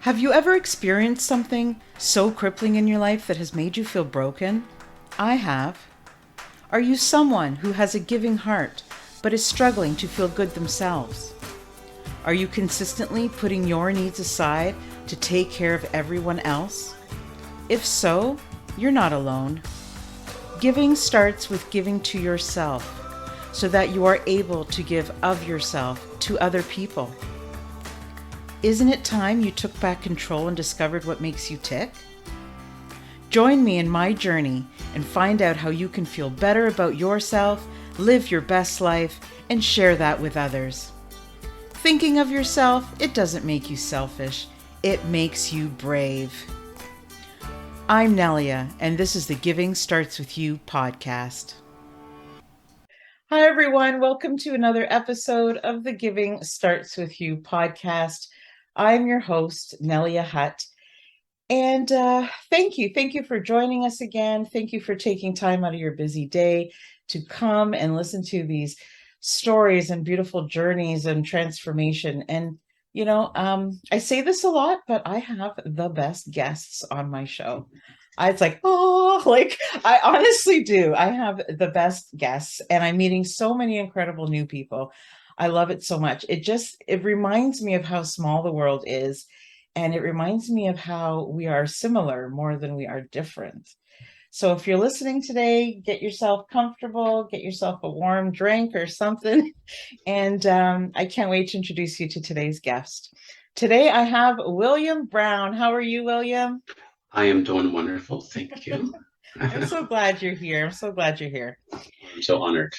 Have you ever experienced something so crippling in your life that has made you feel broken? I have. Are you someone who has a giving heart but is struggling to feel good themselves? Are you consistently putting your needs aside to take care of everyone else? If so, you're not alone. Giving starts with giving to yourself so that you are able to give of yourself to other people. Isn't it time you took back control and discovered what makes you tick? Join me in my journey and find out how you can feel better about yourself, live your best life, and share that with others. Thinking of yourself, it doesn't make you selfish. It makes you brave. I'm Nelia, and this is the Giving Starts With You podcast. Hi, everyone. Welcome to another episode of the Giving Starts With You podcast. I'm your host, Nelia Hutt. And thank you. Thank you for joining us again. Thank you for taking time out of your busy day to come and listen to these stories and beautiful journeys and transformation. And, I say this a lot, but I have the best guests on my show. It's like, I honestly do. I have the best guests, and I'm meeting so many incredible new people. I love it so much. It reminds me of how small the world is. And it reminds me of how we are similar more than we are different. So if you're listening today, get yourself comfortable, get yourself a warm drink or something. And I can't wait to introduce you to today's guest. Today I have William Brown. How are you, William? I am doing wonderful. Thank you. I'm so glad you're here. I'm so glad you're here. I'm so honored.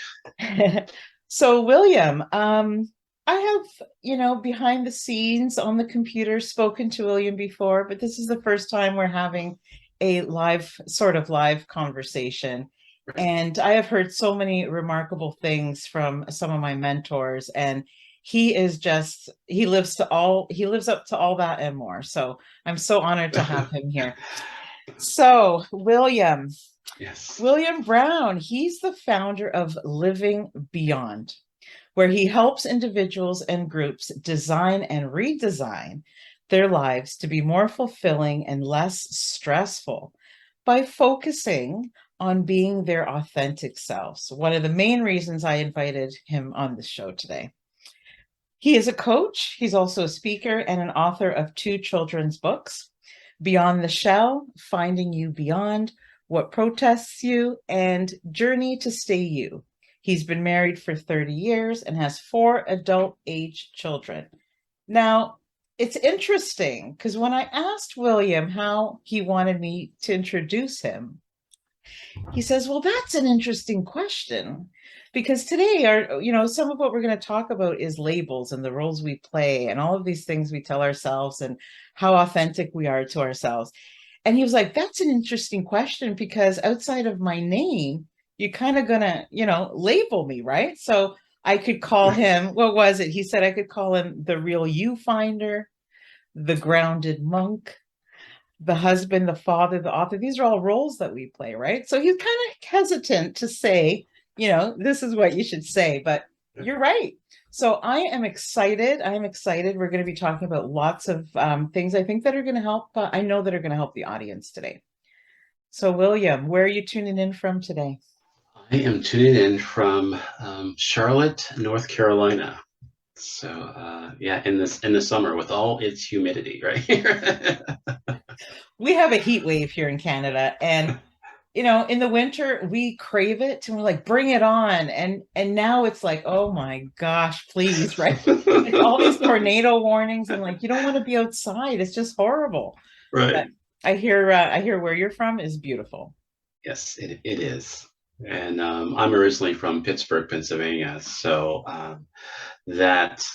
So, William, I have, behind the scenes on the computer spoken to William before, but this is the first time we're having a sort of live conversation. And I have heard so many remarkable things from some of my mentors, and he lives up to all that and more. So I'm so honored to have him here. So, Yes. William Brown, he's the founder of Living Beyond, where he helps individuals and groups design and redesign their lives to be more fulfilling and less stressful by focusing on being their authentic selves. One of the main reasons I invited him on the show today. He is a coach. He's also a speaker and an author of 2 children's books, Beyond the Shell, Finding You Beyond, What Protests You, and Journey to Stay You. He's been married for 30 years and has 4 adult-age children. Now, it's interesting because when I asked William how he wanted me to introduce him, he says, well, that's an interesting question. Because today, some of what we're going to talk about is labels and the roles we play and all of these things we tell ourselves and how authentic we are to ourselves. And he was like, that's an interesting question because outside of my name, you're kind of going to, label me, right? So I could call him, what was it? He said I could call him the real you finder, the grounded monk, the husband, the father, the author. These are all roles that we play, right? So he's kind of hesitant to say, this is what you should say, but you're right. So I am excited. I'm excited. We're going to be talking about lots of things I think that are going to help. I know that are going to help the audience today. So, William, where are you tuning in from today? I am tuning in from Charlotte, North Carolina. So yeah, in the summer with all its humidity, right? We have a heat wave here in Canada, and in the winter we crave it and we're like, bring it on. And now it's like, oh my gosh, please, right? Like all these tornado warnings and like, you don't want to be outside. It's just horrible. But Right. I hear where you're from is beautiful. Yes, it is. And I'm originally from Pittsburgh, Pennsylvania. So that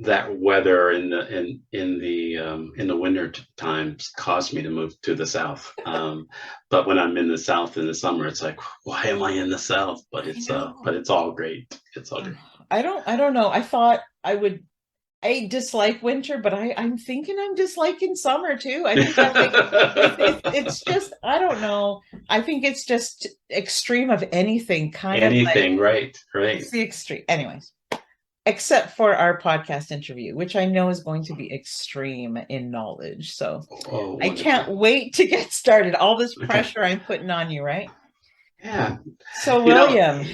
that weather in the winter times caused me to move to the south. But when I'm in the south in the summer, it's like, why am I in the south? But I it's all great. It's all great. I don't know. I thought I dislike winter, but I'm thinking I'm disliking summer too. I think I like it's just, I don't know. I think it's just extreme of anything, kind of like Anything, right, right. it's the extreme. Anyways, except for our podcast interview, which I know is going to be extreme in knowledge. So Oh, I can't wonderful. wait to get started. All this Okay. pressure I'm putting on you, right? Yeah. So, You know, William,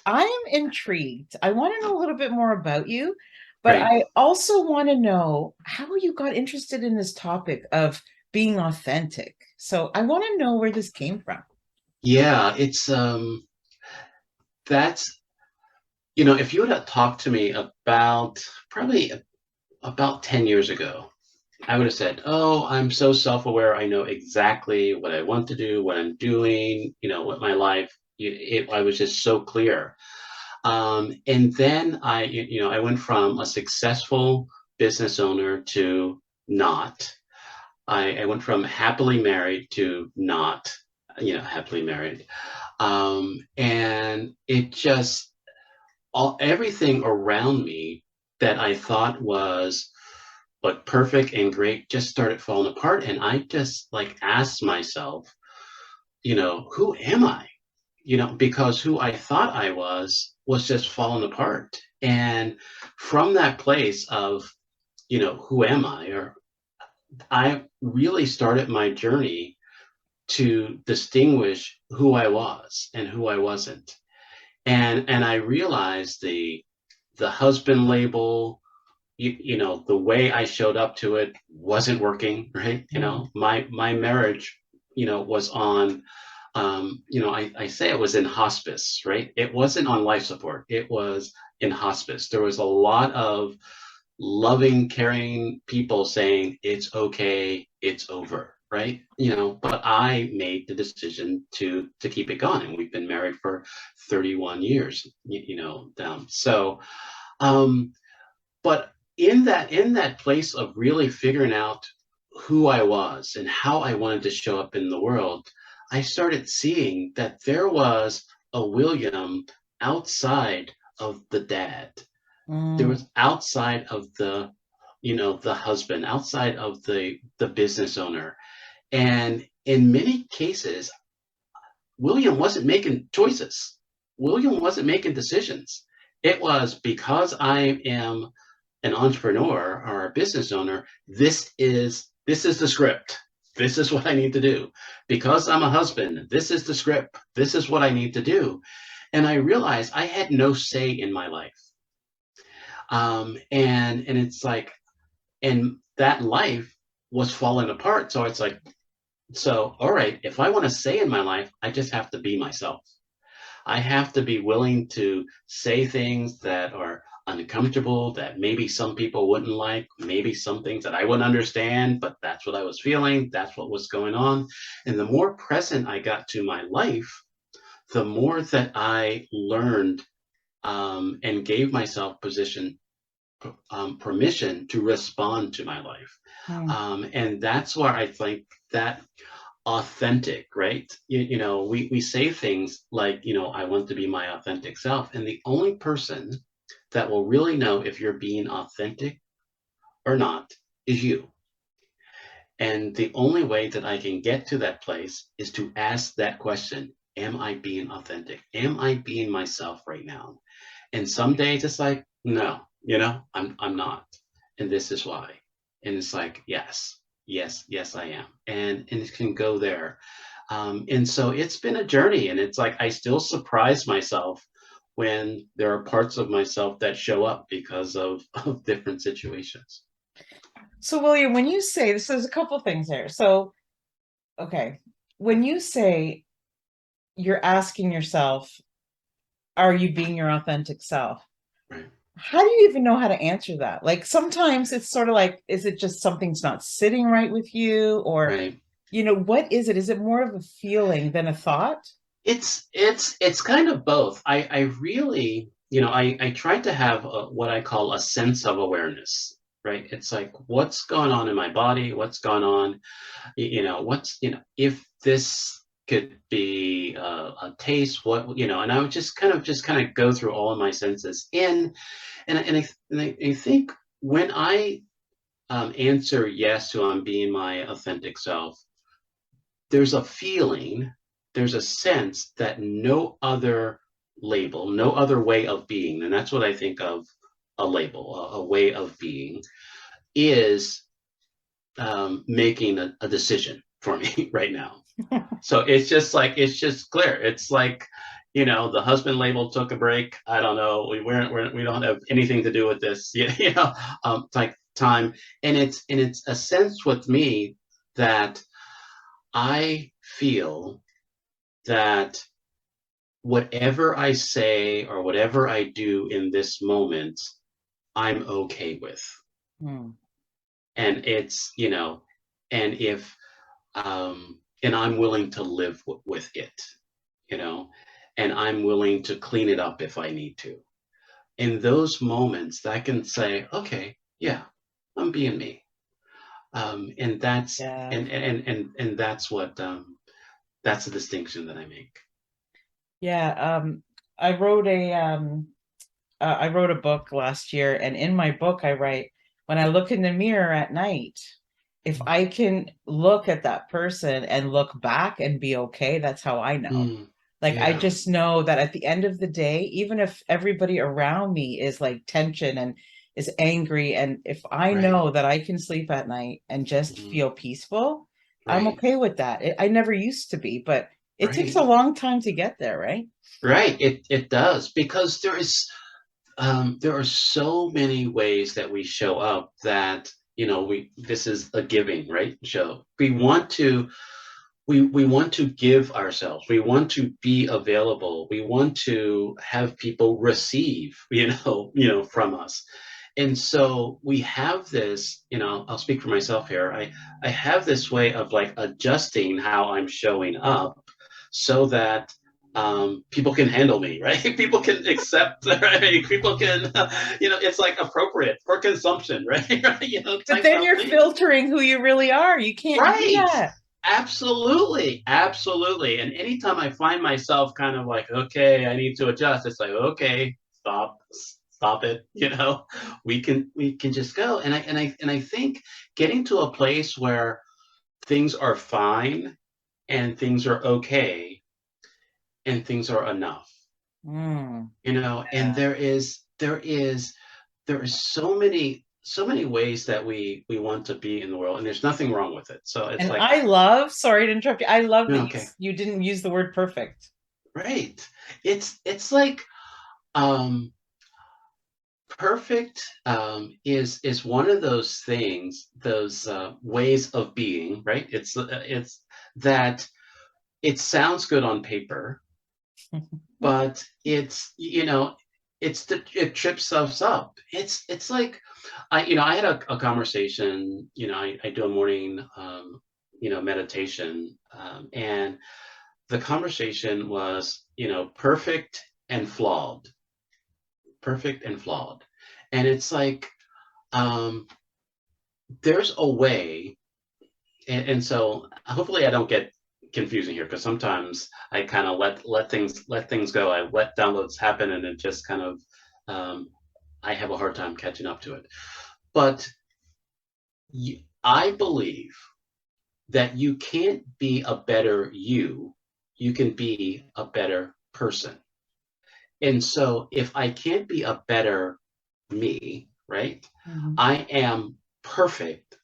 I am intrigued. I want to know a little bit more about you, but right. I also want to know how you got interested in this topic of being authentic. So I want to know where this came from. Yeah, it's that's if you would have talked to me about probably about 10 years ago, I would have said, "Oh, I'm so self-aware. I know exactly what I want to do, what I'm doing, what my life." I was just so clear. And then I went from a successful business owner to not. I went from happily married to not, happily married. And it just everything around me that I thought was like perfect and great just started falling apart. And I just like asked myself, who am I? Because who I thought I was just falling apart. And from that place of, who am I? Or I really started my journey to distinguish who I was and who I wasn't. And I realized the husband label, the way I showed up to it wasn't working, right? Mm. My marriage, was on, I say it was in hospice, right? It wasn't on life support. It was in hospice. There was a lot of loving, caring people saying it's okay, it's over, right? But I made the decision to keep it going, and we've been married for 31 years. So, um, but in that place of really figuring out who I was and how I wanted to show up in the world, I started seeing that there was a William outside of the dad. There Mm. was outside of the husband, outside of the business owner. And in many cases, William wasn't making choices. William wasn't making decisions. It was because I am an entrepreneur or a business owner, this is the script. This is what I need to do. Because I'm a husband, this is the script. This is what I need to do. And I realized I had no say in my life. And it's like, and that life was falling apart. So it's like, so all right, if I want to say in my life, I just have to be myself. I have to be willing to say things that are uncomfortable, that maybe some people wouldn't like, maybe some things that I wouldn't understand, but that's what I was feeling. That's what was going on. And the more present I got to my life, the more that I learned, and gave myself permission to respond to my life. Mm. And that's where I think that authentic, right? We say things like, I want to be my authentic self. And the only person that will really know if you're being authentic or not is you. And the only way that I can get to that place is to ask that question. Am I being authentic? Am I being myself right now? And some days it's like, no, I'm not. And this is why. And it's like, yes, yes, yes, I am. And it can go there. And so it's been a journey, and it's like I still surprise myself when there are parts of myself that show up because of different situations. So, William, when you say this, there's a couple things there. So, okay, when you say you're asking yourself, are you being your authentic self? Right. How do you even know how to answer that? Like sometimes it's sort of like, is it just something's not sitting right with you? Or, Right. what is it? Is it more of a feeling than a thought? It's kind of both. I really, I try to have what I call a sense of awareness, right? It's like what's going on in my body, what's going on, what's, if this could be a taste, what, and I would just kind of go through all of my senses in, and I think when I answer yes to I'm being my authentic self, there's a feeling, there's a sense that no other label, no other way of being, and that's what I think of. a label, a way of being, is making a decision for me right now. So it's just like, it's just clear. It's like, the husband label took a break. I don't know. We don't have anything to do with this, like time. And it's a sense with me that I feel that whatever I say or whatever I do in this moment, I'm okay with. Hmm. And it's, and if, and I'm willing to live with it, you know, and I'm willing to clean it up if I need to. In those moments, I can say, okay, yeah, I'm being me. And that's, Yeah. and that's what, that's the distinction that I make. Yeah. I wrote I wrote a book last year, and in my book, I write, when I look in the mirror at night, if I can look at that person and look back and be okay, that's how I know. Mm, Like, I yeah, just know that at the end of the day, even if everybody around me is like tension and is angry, and if I right. know that I can sleep at night and just Mm, feel peaceful, I'm right, okay with that. I never used to be, but it takes a right, long time to get there, right? right. It does, because there are so many ways that we show up that, we this is a giving, right? So we want to give ourselves, we want to be available, we want to have people receive, from us. And so we have this, I'll speak for myself here. I have this way of like adjusting how I'm showing up so that people can handle me, right? People can accept, right? People can, it's like appropriate for consumption, right? But Type then of you're thing. filtering who you really are. You can't do Right. that. Absolutely. Absolutely. And anytime I find myself kind of like, okay, I need to adjust, it's like, okay, stop it. We can just go. And I think getting to a place where things are fine and things are okay and things are enough. Mm, And yeah. there is so many ways that we want to be in the world, and there's nothing wrong with it. So it's And like, I love, sorry to interrupt you, I love that okay, you didn't use the word perfect. right. It's like, um perfect, is one of those things, those ways of being, right? It's that it sounds good on paper, but it trips us up. It's like, I had a conversation. I do a morning, meditation, and the conversation was, and flawed perfect and flawed. And it's like, um there's a way. And so hopefully I don't get confusing here, because sometimes I kind of let things go. I let downloads happen, and it just kind of, I have a hard time catching up to it. But I believe that you can't be a better you can be a better person. And so if I can't be a better me, right? Mhm. I am perfect,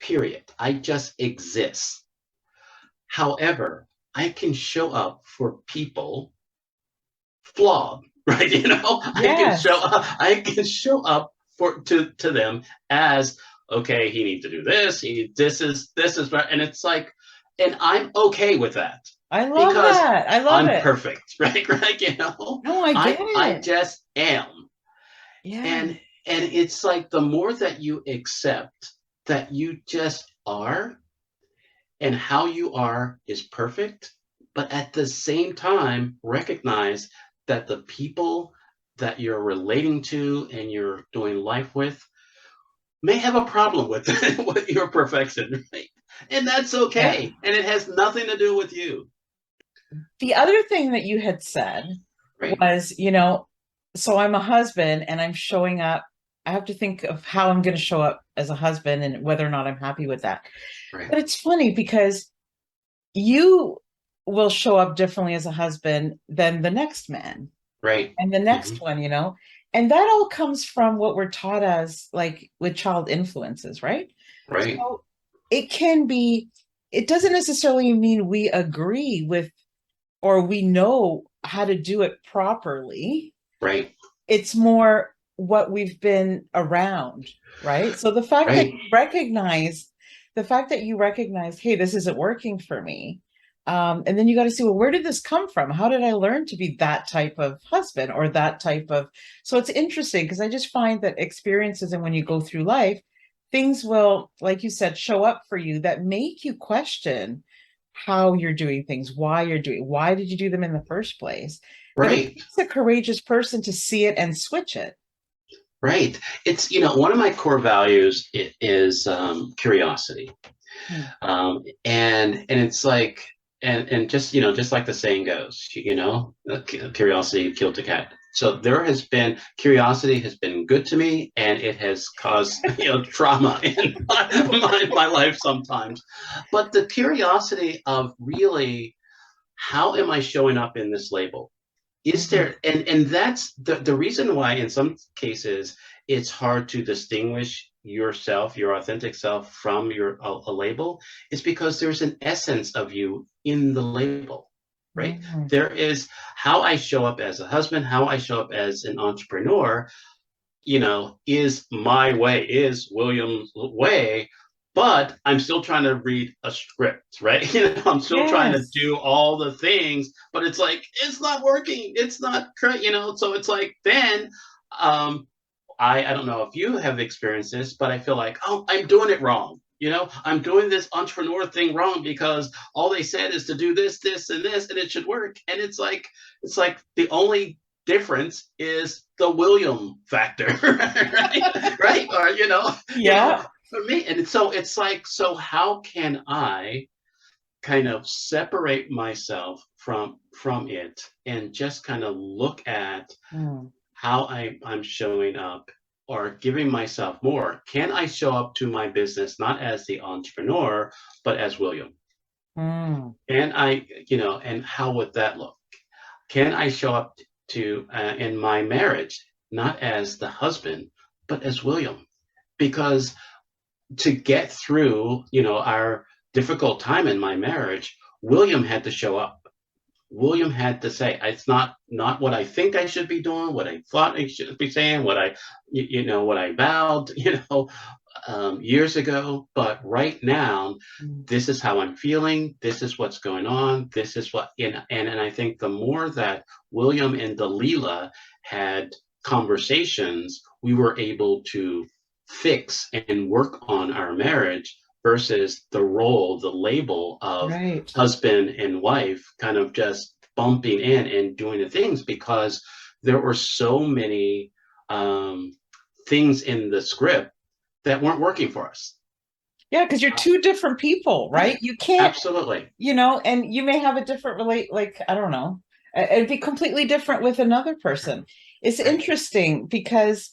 period. I just exist. However, I can show up for people flawed, right? Yes, I can show up to them as, okay, he needs to do this, this is right. And it's like, and I'm okay with that, I love because that. I love I'm it. perfect, right? Right, No, I get I it. just am. Yeah. And it's like, the more that you accept that you just are, and how you are is perfect, but at the same time recognize that the people that you're relating to and you're doing life with may have a problem with with your perfection, right? And that's Yeah. okay, and it has nothing to do with you, The other thing that you had said right? was, so I'm a husband and I'm showing up. I have to think of how I'm going to show up as a husband and whether or not I'm happy with that. Right, But it's funny because you will show up differently as a husband than the next man right. and the Hmm. next one. And that all comes from what we're taught as like with child influences, right? Right. So it can be, it doesn't necessarily mean we agree with or we know how to do it properly. Right. It's more what we've been around, right? So Right. the fact that you recognize, hey, this isn't working for me. And then you got to see, well, where did this come from? How did I learn to be that type of husband or that type of? So it's interesting because I just find that experiences and when you go through life, things will, like you said, show up for you that make you question how you're doing things, why did you do them in the first place? But it Right. takes a courageous person to see it and switch it. Right. It's, one of my core values is curiosity. Hmm. And it's like, and just, just like the saying goes, curiosity killed the cat. So there has been curiosity has been good to me, and it has caused trauma in my life sometimes. But the curiosity of really, how am I showing up in this label? Is Mhm. there, and that's the reason why in some cases it's hard to distinguish yourself, your authentic self, from a label, is because there's an essence of you in the label, right? Mhm. There is how I show up as a husband, how I show up as an entrepreneur, is my way, is William's way, but I'm still trying to read a script, right? I'm still trying to Yes. do all the things, but it's like, it's not working. It's not, so it's like, then, um, I don't know if you have experienced this, but I feel like, oh, I'm doing it wrong. I'm doing this entrepreneur thing wrong because all they said is to do this, this, and this, and it should work. And it's like the only difference is the William factor, right? Right? Or Yeah. for me, and so it's like, so how can I kind of separate myself from it and just kind of look at Mm. how I'm showing up or giving myself more? Can I show up to my business not as the entrepreneur, but as William? Mm. And and how would that look? Can I show up to in my marriage not as the husband, but as William? Because to get through, our difficult time in my marriage, William had to show up. William had to say, it's not what I think I should be doing, what I thought I should be saying, what I vowed, years ago. But right now, Mm. this is how I'm feeling. This is what's going on. This is what, and I think the more that William and Dalila had conversations, we were able to fix and work on our marriage versus the label of Right. husband and wife kind of just bumping in and doing the things, because there were so many things in the script that weren't working for us. Yeah, because you're two different people, right? Right. You can't, Absolutely. and you may have a different like, I don't know, it'd be completely different with another person. It's Right. interesting because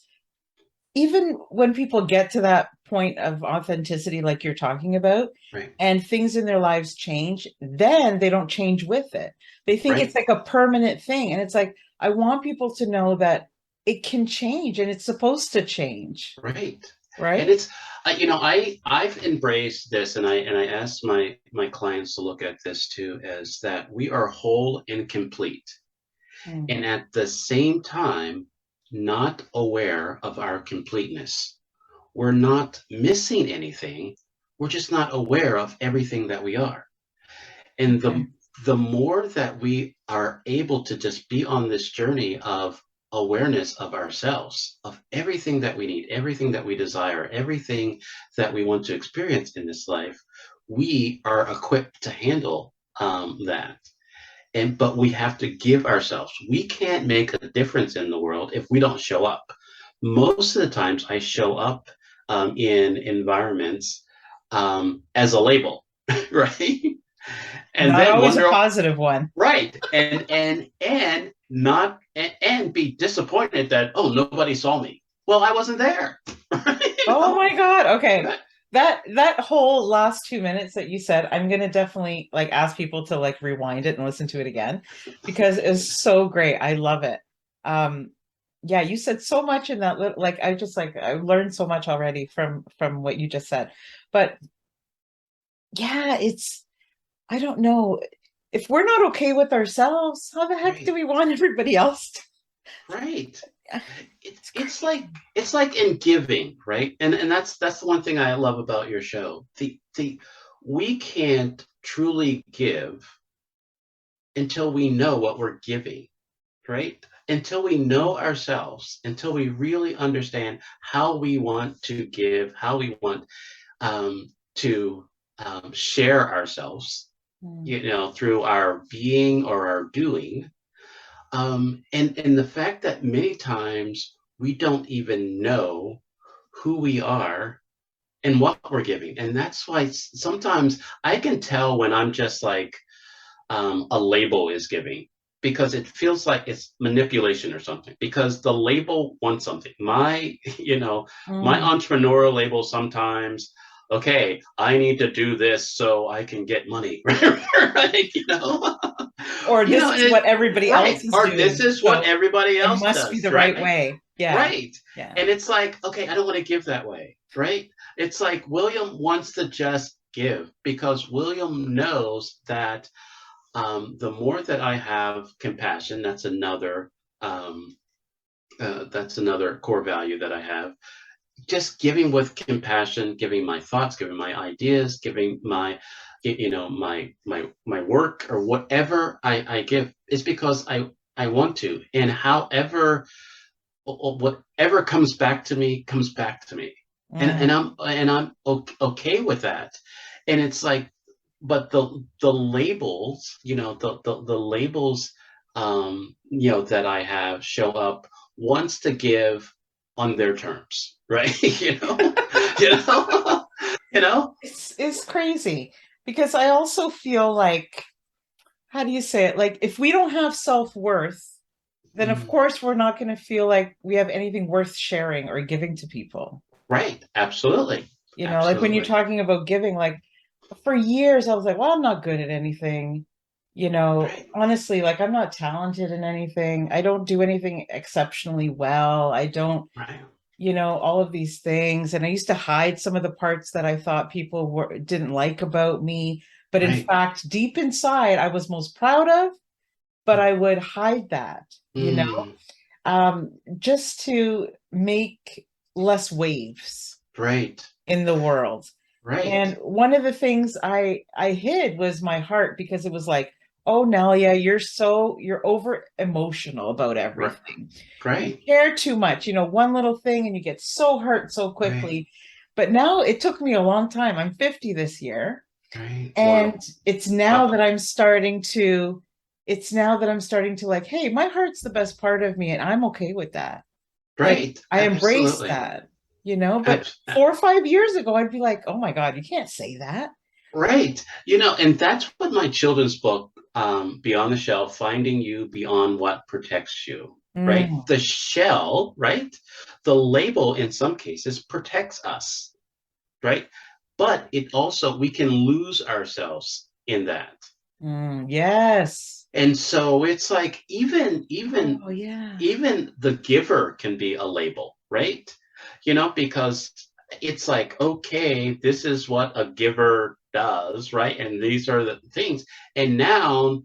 even when people get to that point of authenticity, like you're talking about, Right. and things in their lives change, then they don't change with it. They think it's Right. like a permanent thing. And it's like, I want people to know that it can change and it's supposed to change, Right. And right? it's, I've embraced this, and I asked my clients to look at this too, as that we are whole and complete, Mm. and at the same time not aware of our completeness. We're not missing anything. We're just not aware of everything that we are. And Okay. the more that we are able to just be on this journey of awareness of ourselves, of everything that we need, everything that we desire, everything that we want to experience in this life, we are equipped to handle that. But we have to give ourselves. We can't make a difference in the world if we don't show up. Most of the times, I show up in environments as a label, right? And Not then always a wonder, positive one. right, and not and be disappointed that, oh, nobody saw me. Well, I wasn't there. you Oh know? my God. Okay. That whole last 2 minutes that you said, I'm gonna definitely like ask people to like rewind it and listen to it again because it's so great. I love it. Um, yeah, you said so much in that little, like, I just like, I learned so much already from what you just said. But yeah, it's, I don't know. If we're not okay with ourselves, how the heck do Right, we want everybody else to? right. It's It's crazy. like in giving, right? And that's the one thing I love about your show. The we can't truly give until we know what we're giving, right? Until we know ourselves, until we really understand how we want to give, how we want to share ourselves, Mm. you know, through our being or our doing. And the fact that many times we don't even know who we are and what we're giving. And that's why sometimes I can tell when I'm just like a label is giving, because it feels like it's manipulation or something, because the label wants something. My you know, my Mm. entrepreneurial label sometimes, okay, I need to do this so I can get money. Right, you know. Or You this know, and is what everybody else right, is or this doing, is what so everybody it else must be does, the right right? way. Yeah, Right. yeah. And it's like, okay, I don't want to give that way, right? It's like William wants to just give because William knows that the more that I have compassion, um, that's another core value that I have. Just giving with compassion, giving my thoughts, giving my ideas, giving my, you know, my work or whatever I give is because I want to, and however whatever comes back to me, Mm. and I'm okay with that. And it's like, but the labels, you know, the labels, you know, that I have show up wants to give on their terms, right? You know, you know, you know, It's crazy because I also feel like, how do you say it? Like, if we don't have self-worth, then of Mm, course we're not going to feel like we have anything worth sharing or giving to people. right? Absolutely, You know, like when you're absolutely, talking about giving, like for years I was like, well, I'm not good at anything. You know, right, honestly, like I'm not talented in anything. I don't do anything exceptionally well. I don't, right, all of these things. And I used to hide some of the parts that I thought people didn't like about me. But in right. fact, deep inside, I was most proud of, but I would hide that, Mm, just to make less waves right, in the world. right, And one of the things I hid was my heart because it was like, oh Nelia, you're over emotional about right, everything. You right, care too much, one little thing and you get so hurt so right. quickly. But now it took me a long time. I'm 50 this year. Right. And Wow. it's now that Wow. I'm starting to like, hey, my heart's the best part of me and I'm okay with that. Like Right. I embrace Absolutely. that. But Abs- 4 or 5 years ago, I'd be like, oh my God, you can't say that. right. You know, and that's what my children's book, Beyond the Shell, Finding You Beyond What Protects You, right? Mm, The shell, right? The label in some cases protects us, right? But it also, we can lose ourselves in that. yes. And so it's like Oh, yeah. even the giver can be a label, right? You know, because it's like, okay, this is what a giver does, right? And these are the things. And now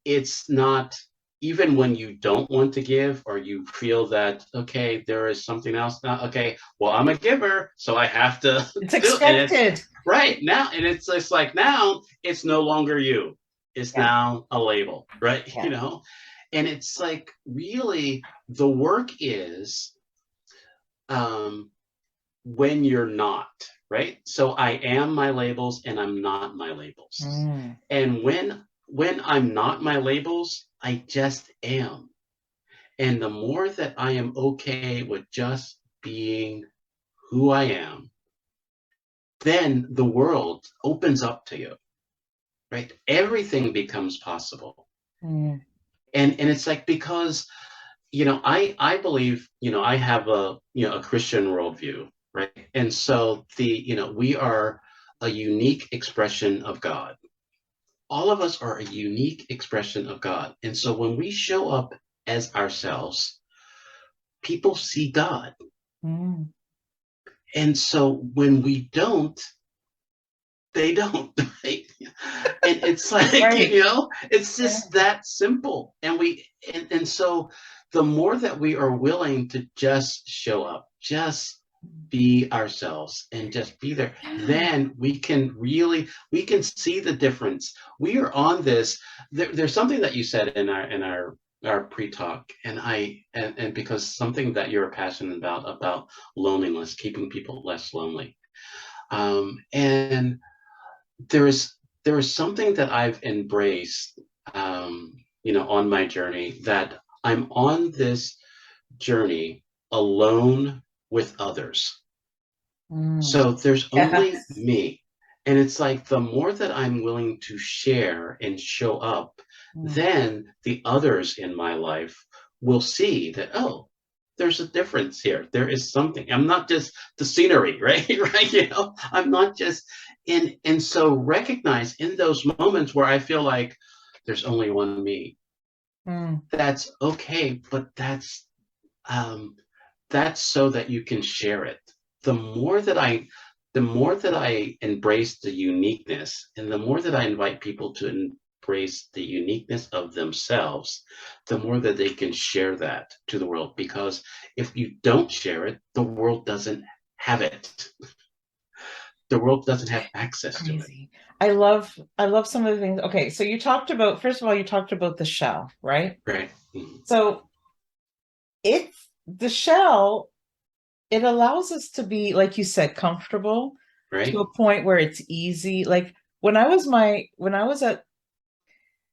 it's not, even when you don't want to give or you feel that, okay, there is something else now, okay, well, I'm a giver, so I have to It's do, and it's expected. right now, and it's just like now it's no longer you, it's Yeah. now a label, right? You Yeah. know, and it's like really the work is, um when you're not, right? So I am my labels and I'm not my labels. Mm, And when I'm not my labels, I just am. And the more that I am okay with just being who I am, then the world opens up to you, right? Everything becomes possible. mm, And it's like, because I believe, I have a Christian worldview, right? And so we are a unique expression of God. All of us are a unique expression of God. And so when we show up as ourselves, people see God. Mm. And so when we don't, they don't. Right? And it's like, Right. it's Yeah. just that simple. And so the more that we are willing to just show up, just be ourselves and just be there, Yeah. then we can see the difference. We are on this. There's something that you said in our pre-talk, and because something that you're passionate about loneliness, keeping people less lonely. And there is there is something that I've embraced, on my journey, that I'm on this journey alone with others. Mm. So there's only Yes. me. And it's like the more that I'm willing to share and show up, Mm. then the others in my life will see that, oh, there's a difference here. There is something. I'm not just the scenery, right? Right. I'm not just and so recognize in those moments where I feel like there's only one me. Mm. That's okay, but um that's so that you can share it. The more that I embrace the uniqueness, and the more that I invite people to embrace the uniqueness of themselves, the more that they can share that to the world. Because if you don't share it, the world doesn't have it. The world doesn't have access to it. Crazy. I love some of the things. Okay, so you talked about, first of all, you talked about the shell, right? Right. Mhm. So it's the shell, it allows us to be, like you said, comfortable to Right. a point where it's easy. Like when I was at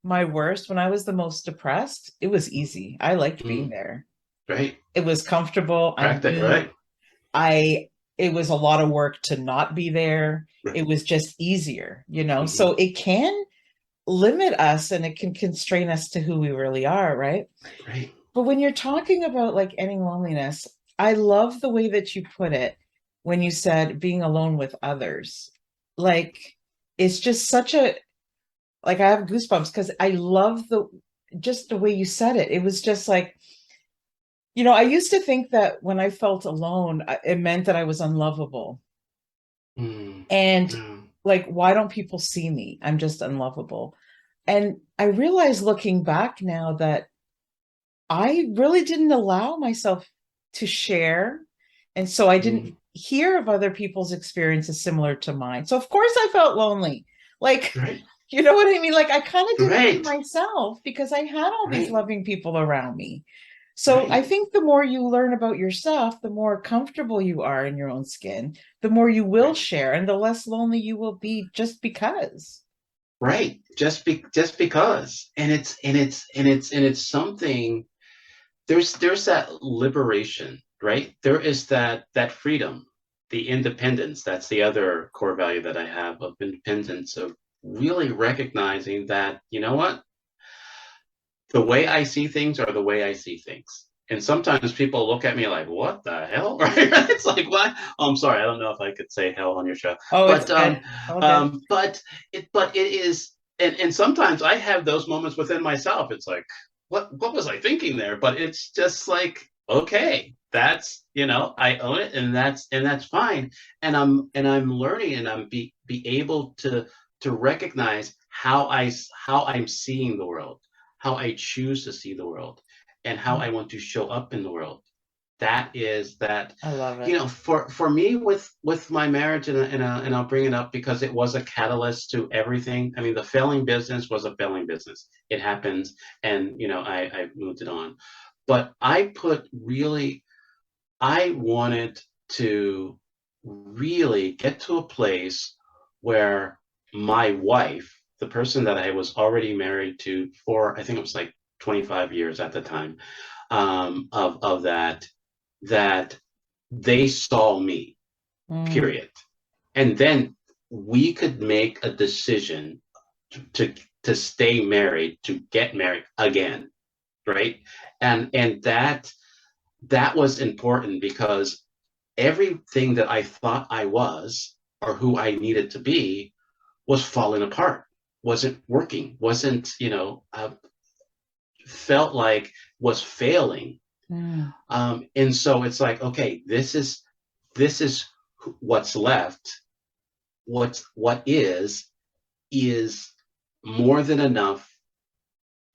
my worst, when I was the most depressed, it was easy. I liked being Mhm. there. Right. It was comfortable. I Practice. knew Right. I it was a lot of work to not be there. Right. It was just easier, you know. So Mhm. it can limit us and it can constrain us to who we really are, right? Right. But when you're talking about like ending loneliness, I love the way that you put it when you said being alone with others. Like it's just such a like I have goosebumps because I love the just the way you said it. It was just like, I used to think that when I felt alone, it meant that I was unlovable. Mm. And Yeah. like, why don't people see me? I'm just unlovable. And I realize looking back now that I really didn't allow myself to share. And so I Mm. didn't hear of other people's experiences similar to mine. So, of course, I felt lonely. Like, Right. you know what I mean? Like, I kind of did it for Right. myself because I had all these Right. loving people around me. So, I Right. think the more you learn about yourself, the more comfortable you are in your own skin, the more you will Right. share and the less lonely you will be just because. Right. Just because. And it's something. There's that liberation, right? There is that freedom, the independence. That's the other core value that I have, of independence, of really recognizing that, you know what? The way I see things are the way I see things. And sometimes people look at me like, "What the hell?" Right? It's like, "What?" Oh, I'm sorry, I don't know if I could say hell on your show, Oh, it's but good. It's all good. it is, and sometimes I have those moments within myself. It's like, what was I thinking there? But it's just like, okay, that's, I own it, and that's fine. And I'm learning, and be able to recognize how I'm seeing the world, how I choose to see the world, and how I want to show up in the world. That is that, I love it. for me, with my marriage, and I'll bring it up because it was a catalyst to everything. I mean, the failing business was a failing business. It happens, and I moved it on. But I wanted to really get to a place where my wife, the person that I was already married to for, I think it was like 25 years at the time, of that they saw me, Mm. period. And then we could make a decision to to stay married, to get married again, right? And that was important, because everything that I thought I was, or who I needed to be, was falling apart, wasn't working, wasn't, felt like was failing. Mm. And so it's like, okay, this is what's left. What is more than enough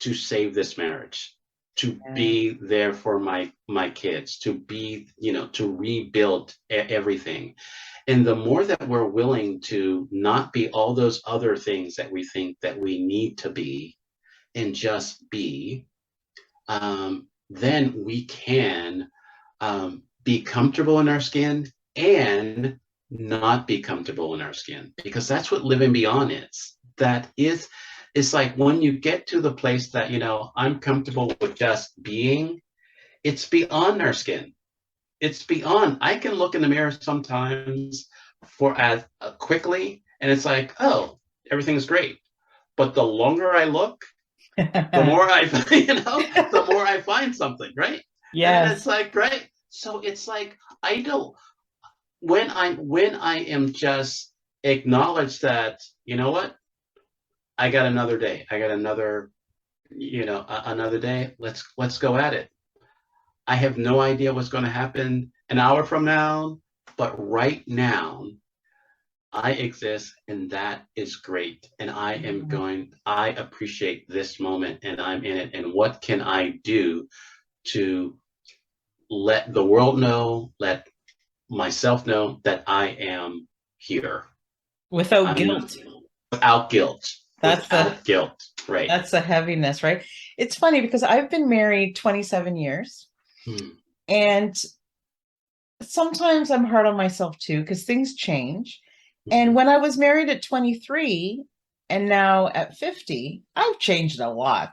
to save this marriage, to Yeah. be there for my kids, to be, to rebuild everything. And the more that we're willing to not be all those other things that we think that we need to be, and just be, then we can be comfortable in our skin and not be comfortable in our skin, because that's what living beyond is. That is, it's like when you get to the place that, I'm comfortable with just being, it's beyond our skin. It's beyond. I can look in the mirror sometimes for as quickly, and it's like, oh, everything's great. But the longer I look, the more I, the more I find something, right? And it's Yes. like, right. So it's like, I don't, when I am just acknowledge that, you know what, I got another day. I got another, another day. Let's go at it. I have no idea what's going to happen an hour from now, but right now I exist, and that is great. And Mm. I appreciate this moment, and I'm in it. And what can I do to let the world know, let myself know that I am here? Without I'm guilt. without guilt, That's the without guilt. Right. that's the heaviness, right? It's funny because I've been married 27 years, Hmm. and sometimes I'm hard on myself too because things change. And Mhm. when I was married at 23 and now at 50, I've changed a lot.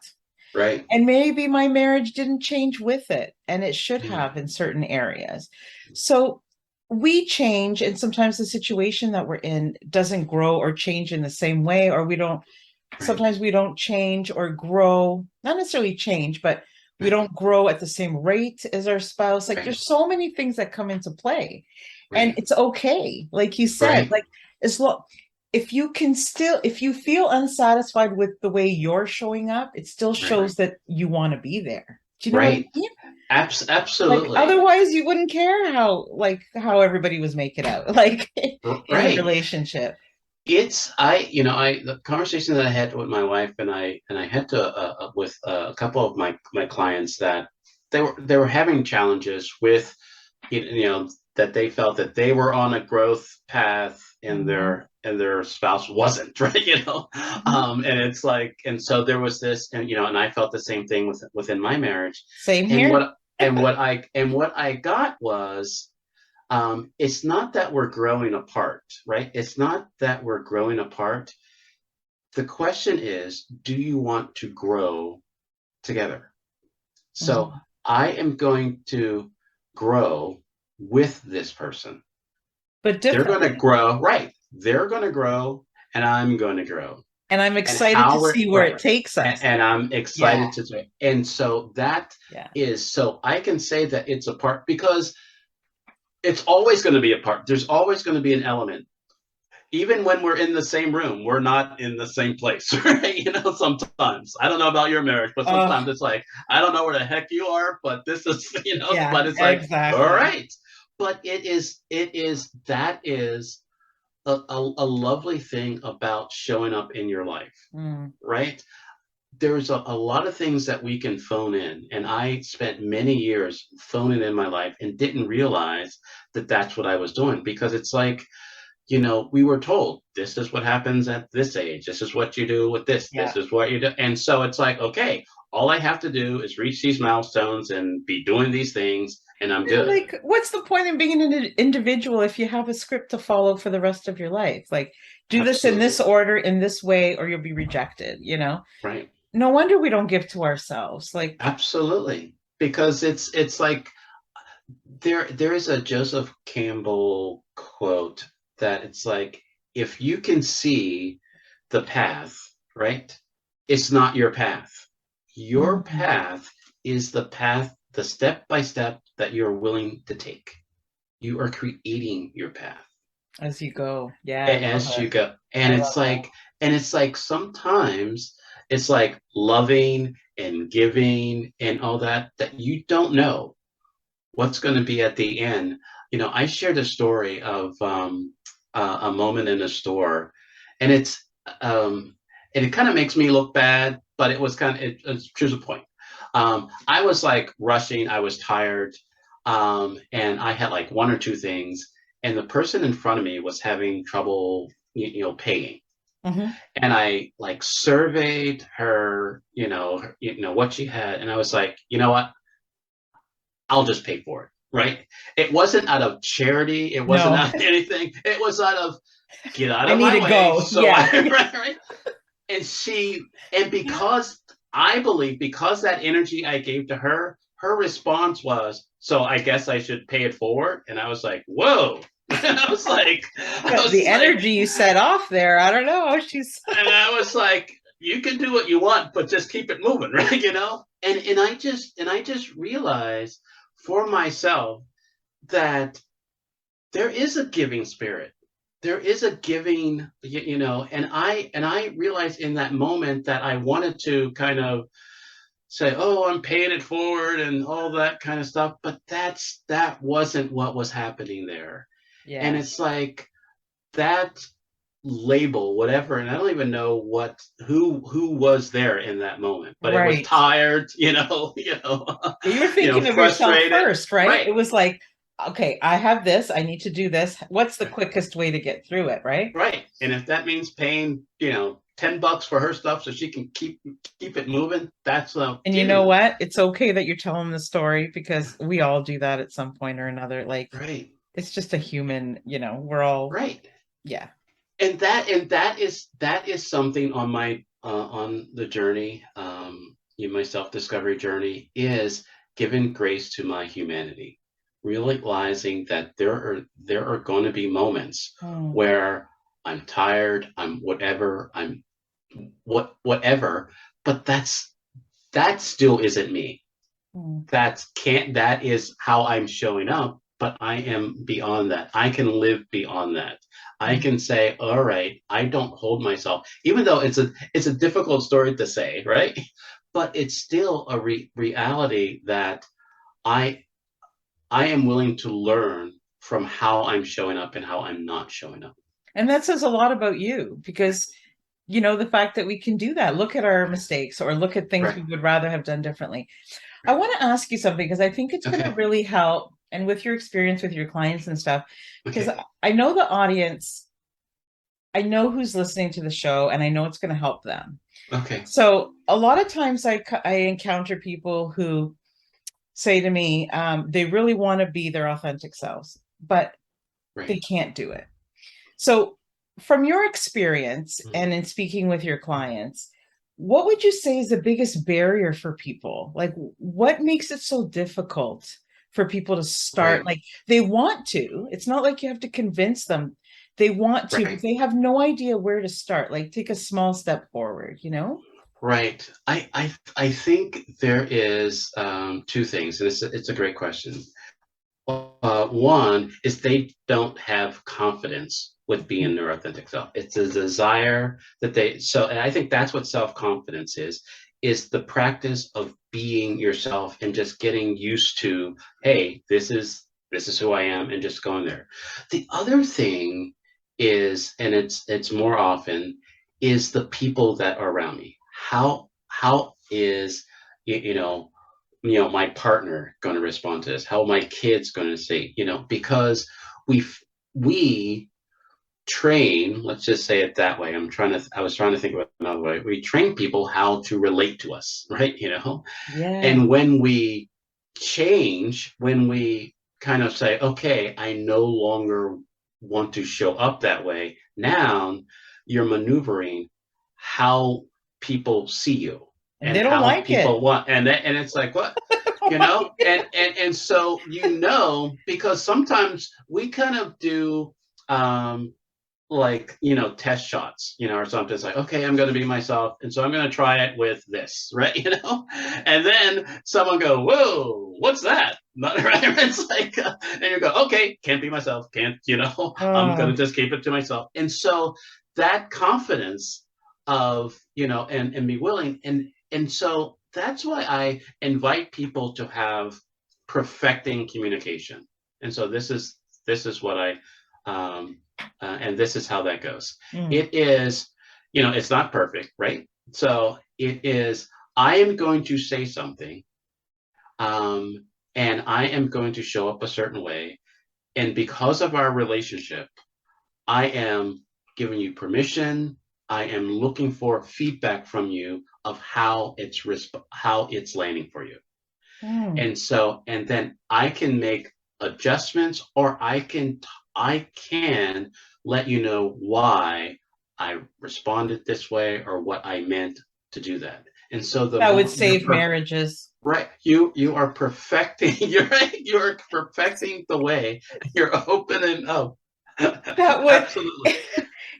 Right. And maybe my marriage didn't change with it, and it should Hmm. have in certain areas. So we change, and sometimes the situation that we're in doesn't grow or change in the same way, or we don't, Right. sometimes we don't change or grow, not necessarily change, but we Right. don't grow at the same rate as our spouse. Like Right. there's so many things that come into play. And Right. it's okay. Like you said, Right. like as long if you can still, if you feel unsatisfied with the way you're showing up, it still Right. shows that you want to be there. Do you know what I Right. mean? Like Absolutely. otherwise you wouldn't care how everybody was making out like in the Right. relationship. It's I the conversation that I had with my wife, and I had to with a couple of my clients, that they were having challenges with, that they felt that they were on a growth path, and Mhm. their spouse wasn't, right, Mhm. and it's like, and so there was this, and I felt the same thing within my marriage. Same and here. what and what I got was, it's not that we're growing apart, right? It's not that we're growing apart. The question is, do you want to grow together? So Mhm. I am going to grow with this person. But They're going to differently. grow, right? They're going to grow, and I'm going to grow. And I'm And excited to how we're see where right. it takes us. And I'm Yeah. excited to do it. And so that Yeah. is, so I can say that it's a part, because it's always going to be a part. There's always going to be an element. Even when we're in the same room, we're not in the same place, right? Sometimes. I don't know about your marriage, but Oh, sometimes it's like, I don't know where the heck you are, but this is, yeah, but it's like, all exactly. right. But that is a lovely thing about showing up in your life, Mm. right? There's a lot of things that we can phone in. And I spent many years phoning in my life and didn't realize that that's what I was doing, because it's like, we were told this is what happens at this age. This is what you do with this. Yeah. This is what you do. And so it's like, okay, all I have to do is reach these milestones and be doing these things, and I'm Yeah, good. like, what's the point in being an individual if you have a script to follow for the rest of your life? Like, do this in this Absolutely. order, in this way, or you'll be rejected, Right. No wonder we don't give to ourselves. Like, Absolutely. Because it's like, there is a Joseph Campbell quote that it's like, if you can see the path, right? It's not your path. Your mhm, path is the path, the step by step that you're willing to take. You are creating your path as you go. Yeah, I love as you it. go. I And love it's like, sometimes it's like loving and giving and all that, that you don't know what's going to be at the end. I shared a story of a moment in a store, and um, and it kind of makes me look bad, but it was it's true to the point. I was like rushing, I was tired, and I had like one or two things, and the person in front of me was having trouble, paying. Hmm. And I like surveyed her, what she had, and I was like, you know what? I'll just pay for it. Right. It wasn't out of charity. It wasn't No, out of anything. It was out of get out I of need my to way. go. So Yeah. right. And because I believe, because that energy I gave to her, her response was, so I guess I should pay it forward. And I was like, whoa. I was like, I But the was like, energy you set off there, I don't know. She's and I was like, you can do what you want, but just keep it moving, right? And I just realized for myself that there is a giving spirit. There is a giving, and I realized in that moment that I wanted to kind of say, "Oh, I'm paying it forward" and all that kind of stuff, but that wasn't what was happening there. And yeah. it's like that label, whatever, and I don't even know who was there in that moment, but it was Right. tired, But you were thinking of yourself frustrated. first, right? Right. It was like, okay, I have this, I need to do this. What's the quickest way to get through it, right? Right. And if that means paying, $10 for her stuff so she can keep it moving, that's And you know giving. what? It's okay that you're telling the story because we all do that at some point or another. Like, Right. it's just a human, we're all, Right. yeah. And that is something on on the journey, in my self-discovery journey, is giving grace to my humanity, realizing that there are going to be moments Mm, where I'm tired, I'm whatever, I'm whatever, but that still isn't me. mm, That is how I'm showing up, but I am beyond that. I can live beyond that. I mm. can say, all right, I don't hold myself, even though it's a difficult story to say, right? But it's still a reality that I I am willing to learn from how I'm showing up and how I'm not showing up. And that says a lot about you because, the fact that we can do that, look at our mistakes or look at things Right. we would rather have done differently. I want to ask you something because I think it's going to Okay. really help. And with your experience with your clients and stuff, because Okay. I know the audience, I know who's listening to the show, and I know it's going to help them. Okay. So a lot of times I encounter people who say to me, they really want to be their authentic selves, but they Right. can't do it. So, from your experience Mhm. and in speaking with your clients, what would you say is the biggest barrier for people? Like, what makes it so difficult for people to start? Right. Like, they want to, it's not like you have to convince them. They want to, but Right. they have no idea where to start. Like, take a small step forward, you know? Right. I think there is two things, and it's a great question. One is they don't have confidence with being their authentic self. It's a desire that and I think that's what self-confidence is the practice of being yourself and just getting used to, hey, this is who I am, and just going there. The other thing is, and it's more often, is the people that are around me. How is, you know, my partner going to respond to this, how my kids going to say, because we train, let's just say it that way. I was trying to think of another way. We train people how to relate to us, right? Yeah. And when we change, when we kind of say, okay, I no longer want to show up that way, now you're maneuvering how people see you And and they don't how like it. people want, and it's like, what? And so, because sometimes we kind of do, um like, test shots, or something. It's like, okay, I'm going to be myself, and so I'm going to try it with this, right? And then someone go, whoa, what's that? Not right. It's like, and you go, okay, can't be myself, can't, I'm going to Oh, just keep it to myself. And so that confidence of, and be willing, and so that's why I invite people to have perfecting communication. And so this is what I and this is how that goes. Mm. It is, it's not perfect, right? So it is, I am going to say something, um, and I am going to show up a certain way. And because of our relationship, I am giving you permission. I am looking for feedback from you of how it's landing for you. Mm. And then I can make adjustments, or I can let you know why I responded this way, or what I meant to do that. And so the That would more you're save marriages. right, you are perfecting, you're right, you're perfecting the way, you're opening up. That would Absolutely.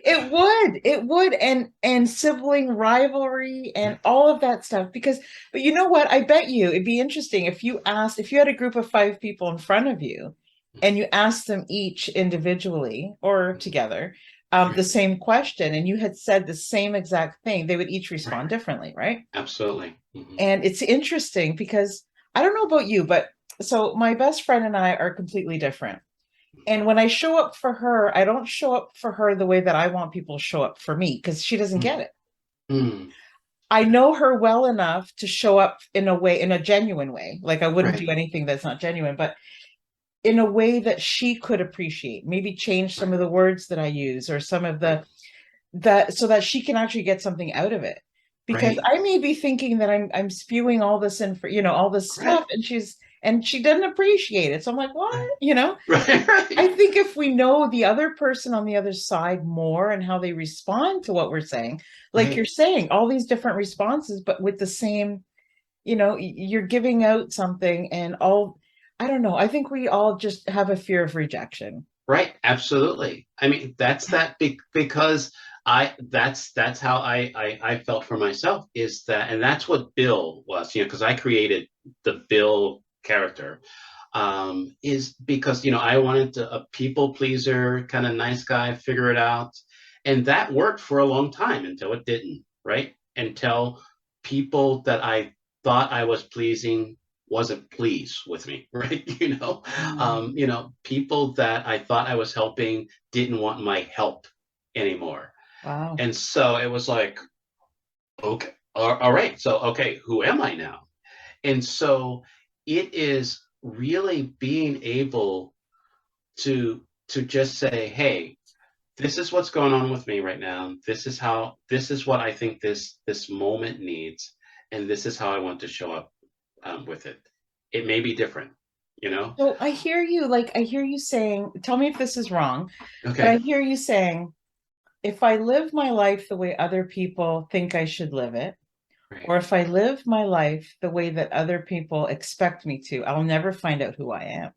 it would and sibling rivalry and all of that stuff because but you know what, I bet you it'd be interesting if you had a group of 5 people in front of you and you asked them each individually or together the Right, same question and you had said the same exact thing, they would each right, respond differently, right? absolutely. Hmm. And it's interesting because I don't know about you, but so my best friend and I are completely different. And when I show up for her, I don't show up for her the way that I want people to show up for me because she doesn't get it. Mm, I know her well enough to show up in a way, in a genuine way. Like I wouldn't right, do anything that's not genuine, but in a way that she could appreciate, maybe change some right, of the words that I use or some of right, the that so that she can actually get something out of it. Because right, I may be thinking that I'm spewing all this in for all this stuff right, and she doesn't appreciate it. So I'm like, what? right, right, I right, think if we know the other person on the other side more and how they respond to what we're saying, like you're right, saying, all these different responses, but with the same, you're giving out something and all, I don't know. I think we all just have a fear of rejection. right, absolutely. I mean, because that's how I felt for myself, is that, and that's what Bill was, because I created the Bill character, is because, I wanted a people pleaser, kind of nice guy, figure it out. And that worked for a long time until it didn't, right? Until people that I thought I was pleasing wasn't pleased with me, right? Mm. People that I thought I was helping didn't want my help anymore. Wow. And so it was like, okay, all right. So, okay, who am I now? And so it is really being able to just say, hey, this is what's going on with me right now. This is what I think this moment needs, and this is how I want to show up, with it. It may be different, you know. So I hear you saying, tell me if this is wrong, but I Okay, hear you saying, if I live my life the way other people think I should live it, right. or if I live my life the way that other people expect me to, I'll never find out who I am.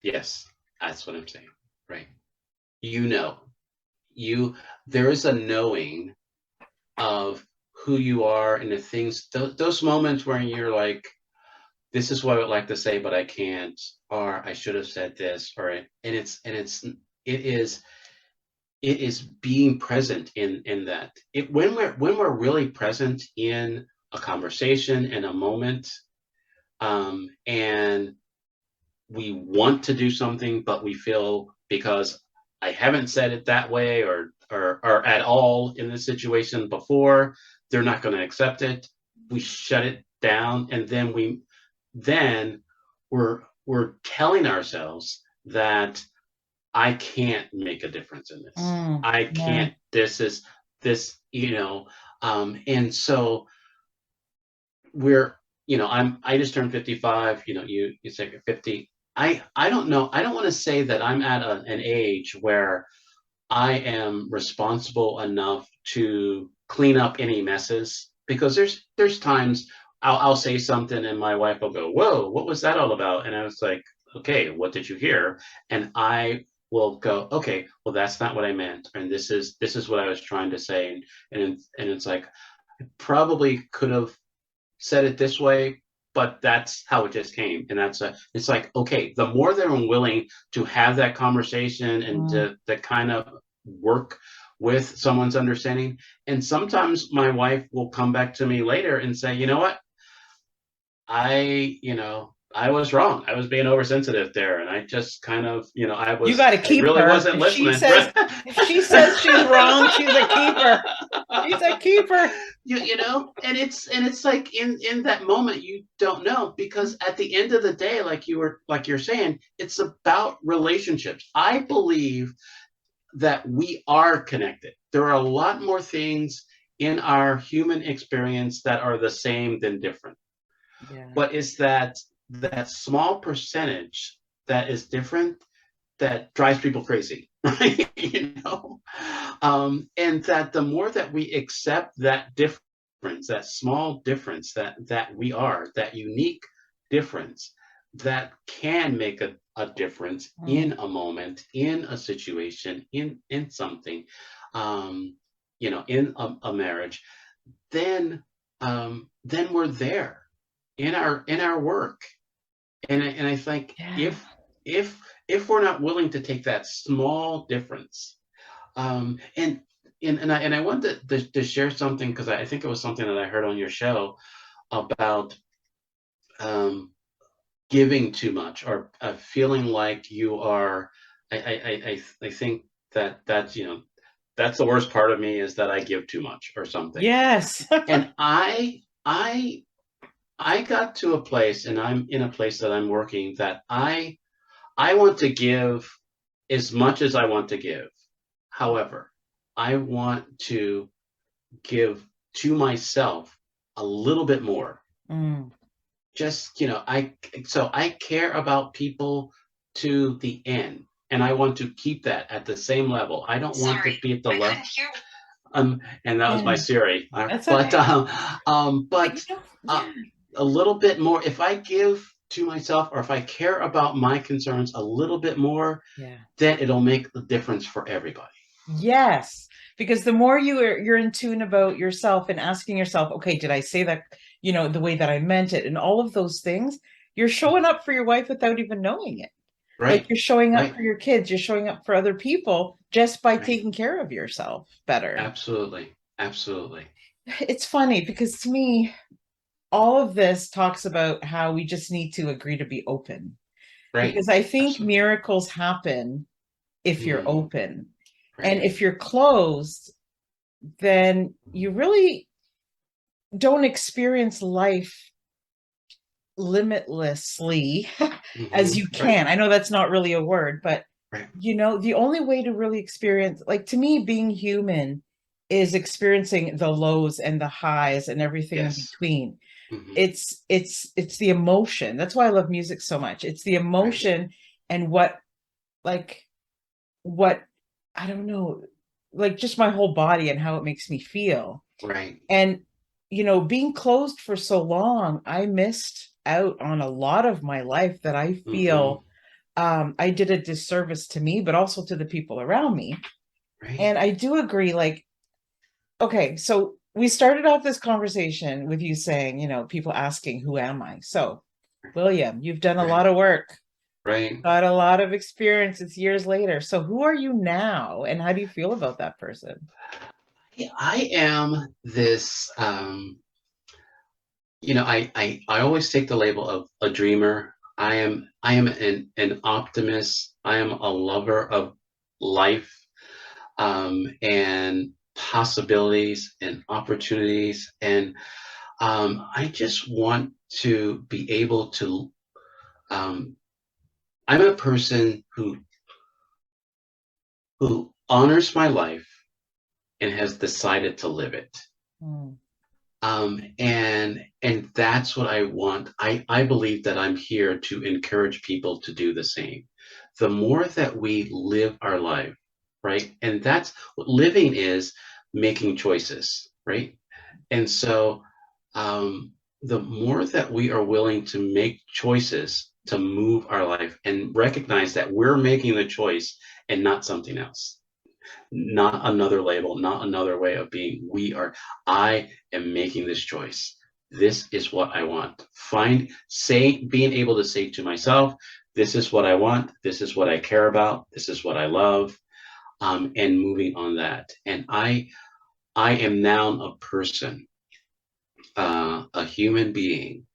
Yes, that's what I'm saying. Right. You know, you there is a knowing of who you are, and the things, those moments where you're like, this is what I would like to say, but I can't, or I should have said this, it is being present in that. When we're really present in a conversation, in a moment, and we want to do something, but we feel, because I haven't said it that way, or at all in this situation before, they're not going to accept it. We shut it down, and then we're telling ourselves that I can't make a difference in this. Mm, I yeah. can't. This is this, and so I just turned 55. You said you're 50. I don't know. I don't want to say that I'm at an age where I am responsible enough to clean up any messes, because there's times I'll say something and my wife will go, "Whoa, what was that all about?" And I was like, "Okay, what did you hear?" And I will go, "Okay, well, that's not what I meant, and this is what I was trying to say." And it's like, probably could have said it this way, but that's how it just came. And it's like, okay, the more that I'm willing to have that conversation, and Mm, to kind of work with someone's understanding. And sometimes my wife will come back to me later and say, you know what? I was wrong. I was being oversensitive there, and I just kind of, You got to I keep really her. wasn't listening. If she says she's wrong, she's a keeper. She's a keeper. And it's like in that moment you don't know, because at the end of the day, like you're saying, it's about relationships. I believe that we are connected. There are a lot more things in our human experience that are the same than different, Yeah. but it's that small percentage that is different that drives people crazy, right? And that the more that we accept that difference, that small difference, that we are, that unique difference, that can make a difference Mm. in a moment, in a situation, in something, in a marriage, then we're there in our work. And I think Yeah. if we're not willing to take that small difference, and I wanted to share something, because I think it was something that I heard on your show about um, giving too much, or feeling like you are. I think that's the worst part of me, is that I give too much or something. Yes. And I got to a place, and I'm in a place that I'm working, that I want to give as much as I want to give. However, I want to give to myself a little bit more. Mm. Just, I care about people to the end, and I want to keep that at the same level. I don't want to be at the level. And that was my Yeah. Siri. That's But okay. But uh, yeah. a little bit more. If I give to myself, or if I care about my concerns a little bit more, Yeah. then it'll make the difference for everybody. Yes, because the more you're in tune about yourself and asking yourself, okay, did I say that, the way that I meant it, and all of those things, you're showing up for your wife without even knowing it. Like Right. you're showing up Right. for your kids, you're showing up for other people just by Right. taking care of yourself better. Absolutely. Absolutely. It's funny because to me, all of this talks about how we just need to agree to be open. Right. Because I think Absolutely. miracles happen if you're Mm, open. And right. if you're closed, then you really don't experience life limitlessly as you Right. can. I know that's not really a word, but Right. the only way to really experience, like to me, being human is experiencing the lows and the highs and everything in Yes. between. Hmm. It's the emotion. That's why I love music so much. It's the Right. emotion and like what I don't know, like just my whole body and how it makes me feel. Right. And, being closed for so long, I missed out on a lot of my life that I Hmm. feel I did a disservice to me, but also to the people around me. Right. And I do agree, like, okay, so we started off this conversation with you saying, people asking, who am I? So, William, you've done a lot Right. of work, Right. got a lot of experience. It's years later. So, who are you now? And how do you feel about that person? Yeah, I am this. I always take the label of a dreamer. I am an optimist. I am a lover of life, and possibilities and opportunities, and I just want to be able to. Um, I'm a person who honors my life and has decided to live it. Hmm. And that's what I want. I believe that I'm here to encourage people to do the same. The more that we live our life, right? And that's what living is, making choices, right? And so, um, the more that we are willing to make choices to move our life, and recognize that we're making the choice and not something else, not another label, not another way of being. I am making this choice. This is what I want. Being able to say to myself, this is what I want. This is what I care about. This is what I love. And moving on that. And I am now a person, a human being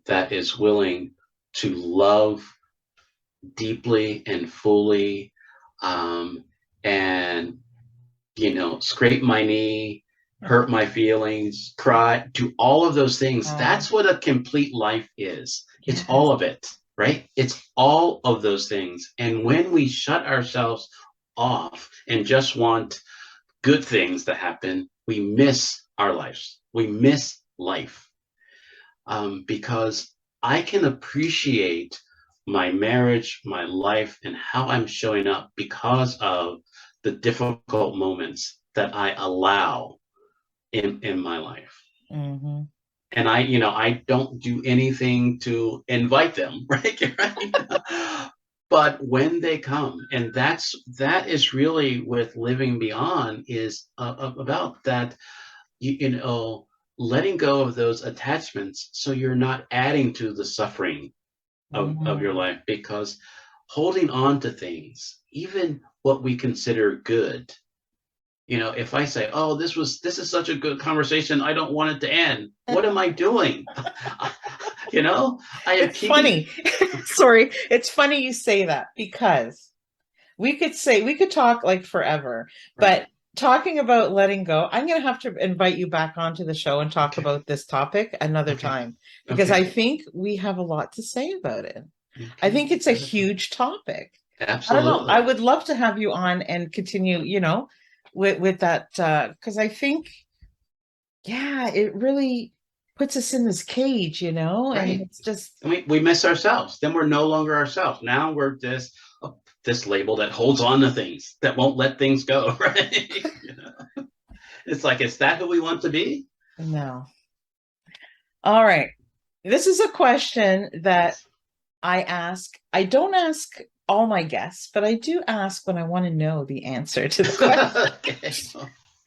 that is willing to love deeply and fully, um, and scrape my knee, hurt my feelings, cry, do all of those things. Oh, That's what a complete life is. It's yes. all of it, right? It's all of those things. And when we shut ourselves off and just want good things to happen, we miss our lives. We miss life, because I can appreciate my marriage, my life, and how I'm showing up because of the difficult moments that I allow in my life. Mm-hmm. And I don't do anything to invite them, right? Right? But when they come, and that is really with living beyond, is about that, letting go of those attachments so you're not adding to the suffering of your Mm-hmm. life, because holding on to things, even what we consider good, if I say, oh, this is such a good conversation, I don't want it to end, what am I doing? I am It's keeping. funny. Sorry. It's funny you say that because we could talk like forever, but Right. talking about letting go, I'm going to have to invite you back onto the show and talk Okay. about this topic another Okay. time because I Okay. think we have a lot to say about it. I Okay. think it's a huge topic. I don't know. I Absolutely. would love to have you on and continue, with that because I think yeah, it really puts us in this cage, and Right. it's just And we miss ourselves. Then we're no longer ourselves. Now we're this label that holds on to things, that won't let things go. Right. It's like, is that who we want to be? no. All right. This is a question that Yes. I ask. I don't ask all my guests, but I do ask when I want to know the answer to the question. Okay.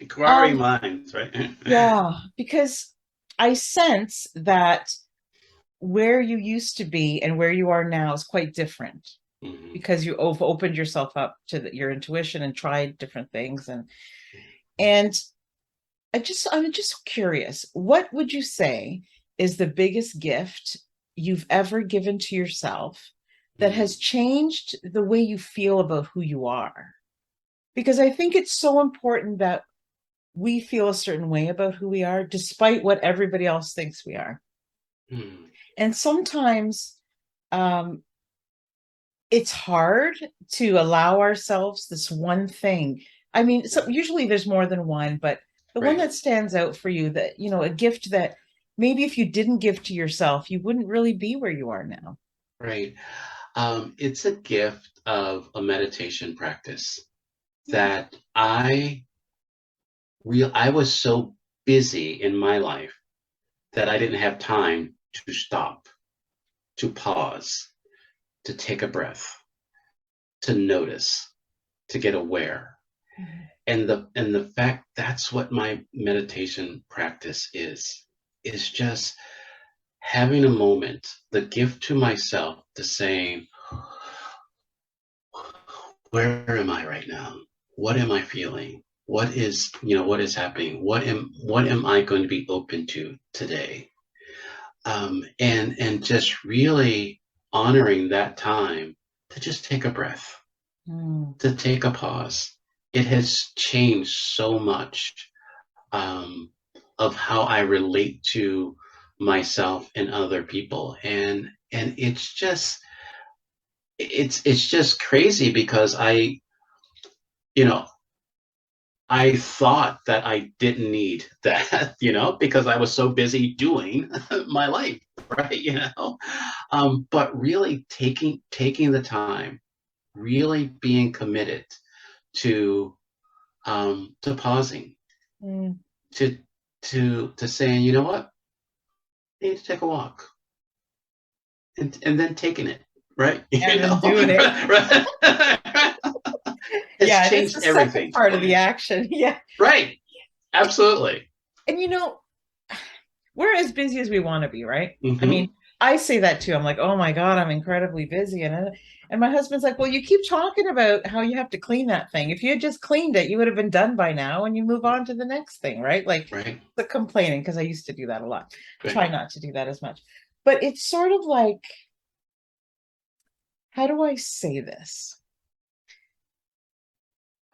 Inquiring Um, minds, right? yeah, because I sense that where you used to be and where you are now is quite different Mhm. because you opened yourself up to your intuition and tried different things and I'm just curious, what would you say is the biggest gift you've ever given to yourself that has Mhm. changed the way you feel about who you are? Because I think it's so important that we feel a certain way about who we are, despite what everybody else thinks we are. Mhm. And sometimes um, it's hard to allow ourselves this one thing. I mean, so Yeah. usually there's more than one, but the one Right. that stands out for you that, a gift that maybe if you didn't give to yourself, you wouldn't really be where you are now. Right. It's a gift of a meditation practice that I was so busy in my life that I didn't have time to stop, to pause, to take a breath, to notice, to get aware. Mhm. And the fact that's what my meditation practice is just having a moment, the gift to myself, to saying, where am I right now? What am I feeling? What is happening? What am I going to be open to today? And just really honoring that time to just take a breath, Mm. to take a pause. It has changed so much, um, of how I relate to myself and other people, and it's just crazy because you know I thought that I didn't need that, because I was so busy doing my life, right? But really taking the time, really being committed to pausing, Mm. to to saying, you know what, I need to take a walk, and then taking it, right? And then doing it. Right? It's Yeah, it is changed the second everything part for of the me. action. Yeah. Right. Absolutely. And we're as busy as we want to be, right? I Hmm. mean, I say that too. I'm like, oh my God, I'm incredibly busy. And my husband's like, well, you keep talking about how you have to clean that thing. If you had just cleaned it, you would have been done by now and you move on to the next thing, right? Like Right. the complaining, because I used to do that a lot. Right. Try not to do that as much. But it's sort of like, how do I say this?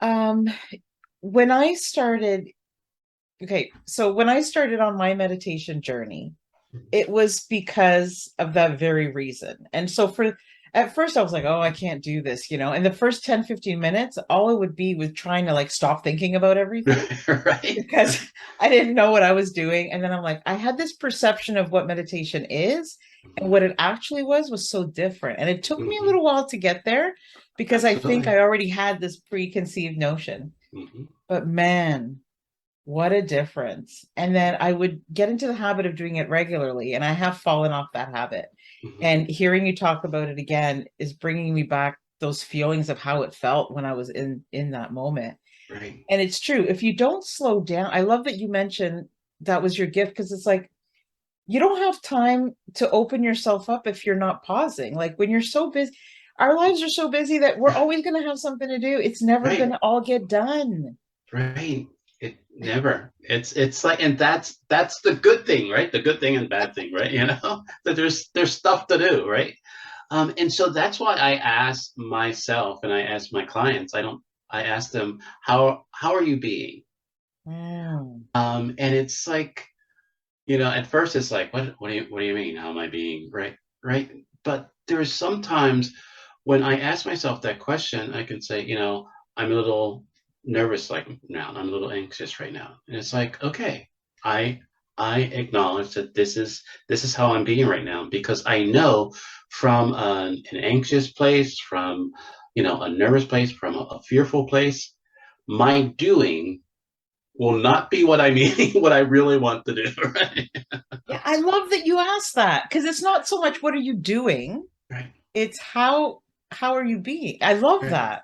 Um, when I started, okay, so when I started on my meditation journey, it was because of that very reason. And so for at first I was like, oh, I can't do this, And the first 10, 15 minutes, all it would be was trying to like stop thinking about everything Right. because I didn't know what I was doing. And then I'm like, I had this perception of what meditation is, and Hmm. what it actually was so different. And it took me a Hmm. little while to get there because I think Absolutely. I already had this preconceived notion. Hmm. But man, what a difference. And then I would get into the habit of doing it regularly, and I have fallen off that habit. Hmm. And hearing you talk about it again is bringing me back those feelings of how it felt when I was in that moment. Right. And it's true. If you don't slow down, I love that you mentioned that was your gift, because it's like you don't have time to open yourself up if you're not pausing. Like when you're so busy, our lives are so busy that we're always going to have something to do. It's never going Right. to all get done. Right. It never. It's like, and that's the good thing, right? The good thing and bad thing, right? That there's stuff to do, right? And so that's why I ask myself and I ask my clients. I ask them, how are you being? Mm. And it's like, at first it's like, what do you mean? How am I being? Right. Right. But there's sometimes when I ask myself that question, I can say, I'm a little nervous like now. I'm a little anxious right now. And it's like, okay, I I acknowledge that this is how I'm being right now, because I know from an anxious place, from a nervous place, from a fearful place, my doing will not be what I mean, what I really want to do. Right. Yeah, I love that you asked that, because it's not so much what are you doing, Right. it's how are you being. I love Right. that.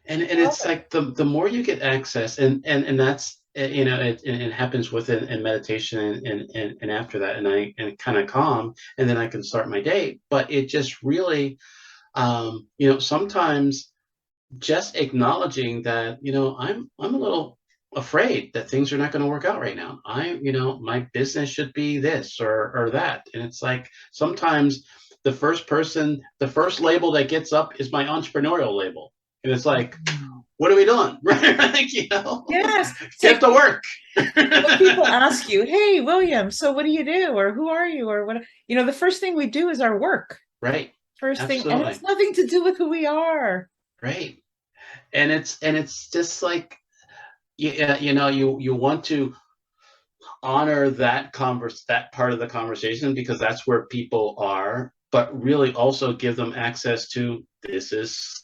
And I love it's like the more you get access, and that's it happens within in meditation, and after that, and kind of calm, and then I can start my day. But it just really, sometimes just acknowledging that, I'm a little afraid that things are not going to work out right now. My business should be this or that. And it's like sometimes the first label that gets up is my entrepreneurial label. And it's it. like, Mm. what are we doing? Right? Yes, it's Get like to work. when people ask you, "Hey, William, so what do you do, or who are you, or what?" The first thing we do is our work. Right. First thing, and it has Absolutely. nothing to do with who we are. Right. And it's just like, yeah, you want to honor that part of the conversation, because that's where people are, but really also give them access to, this is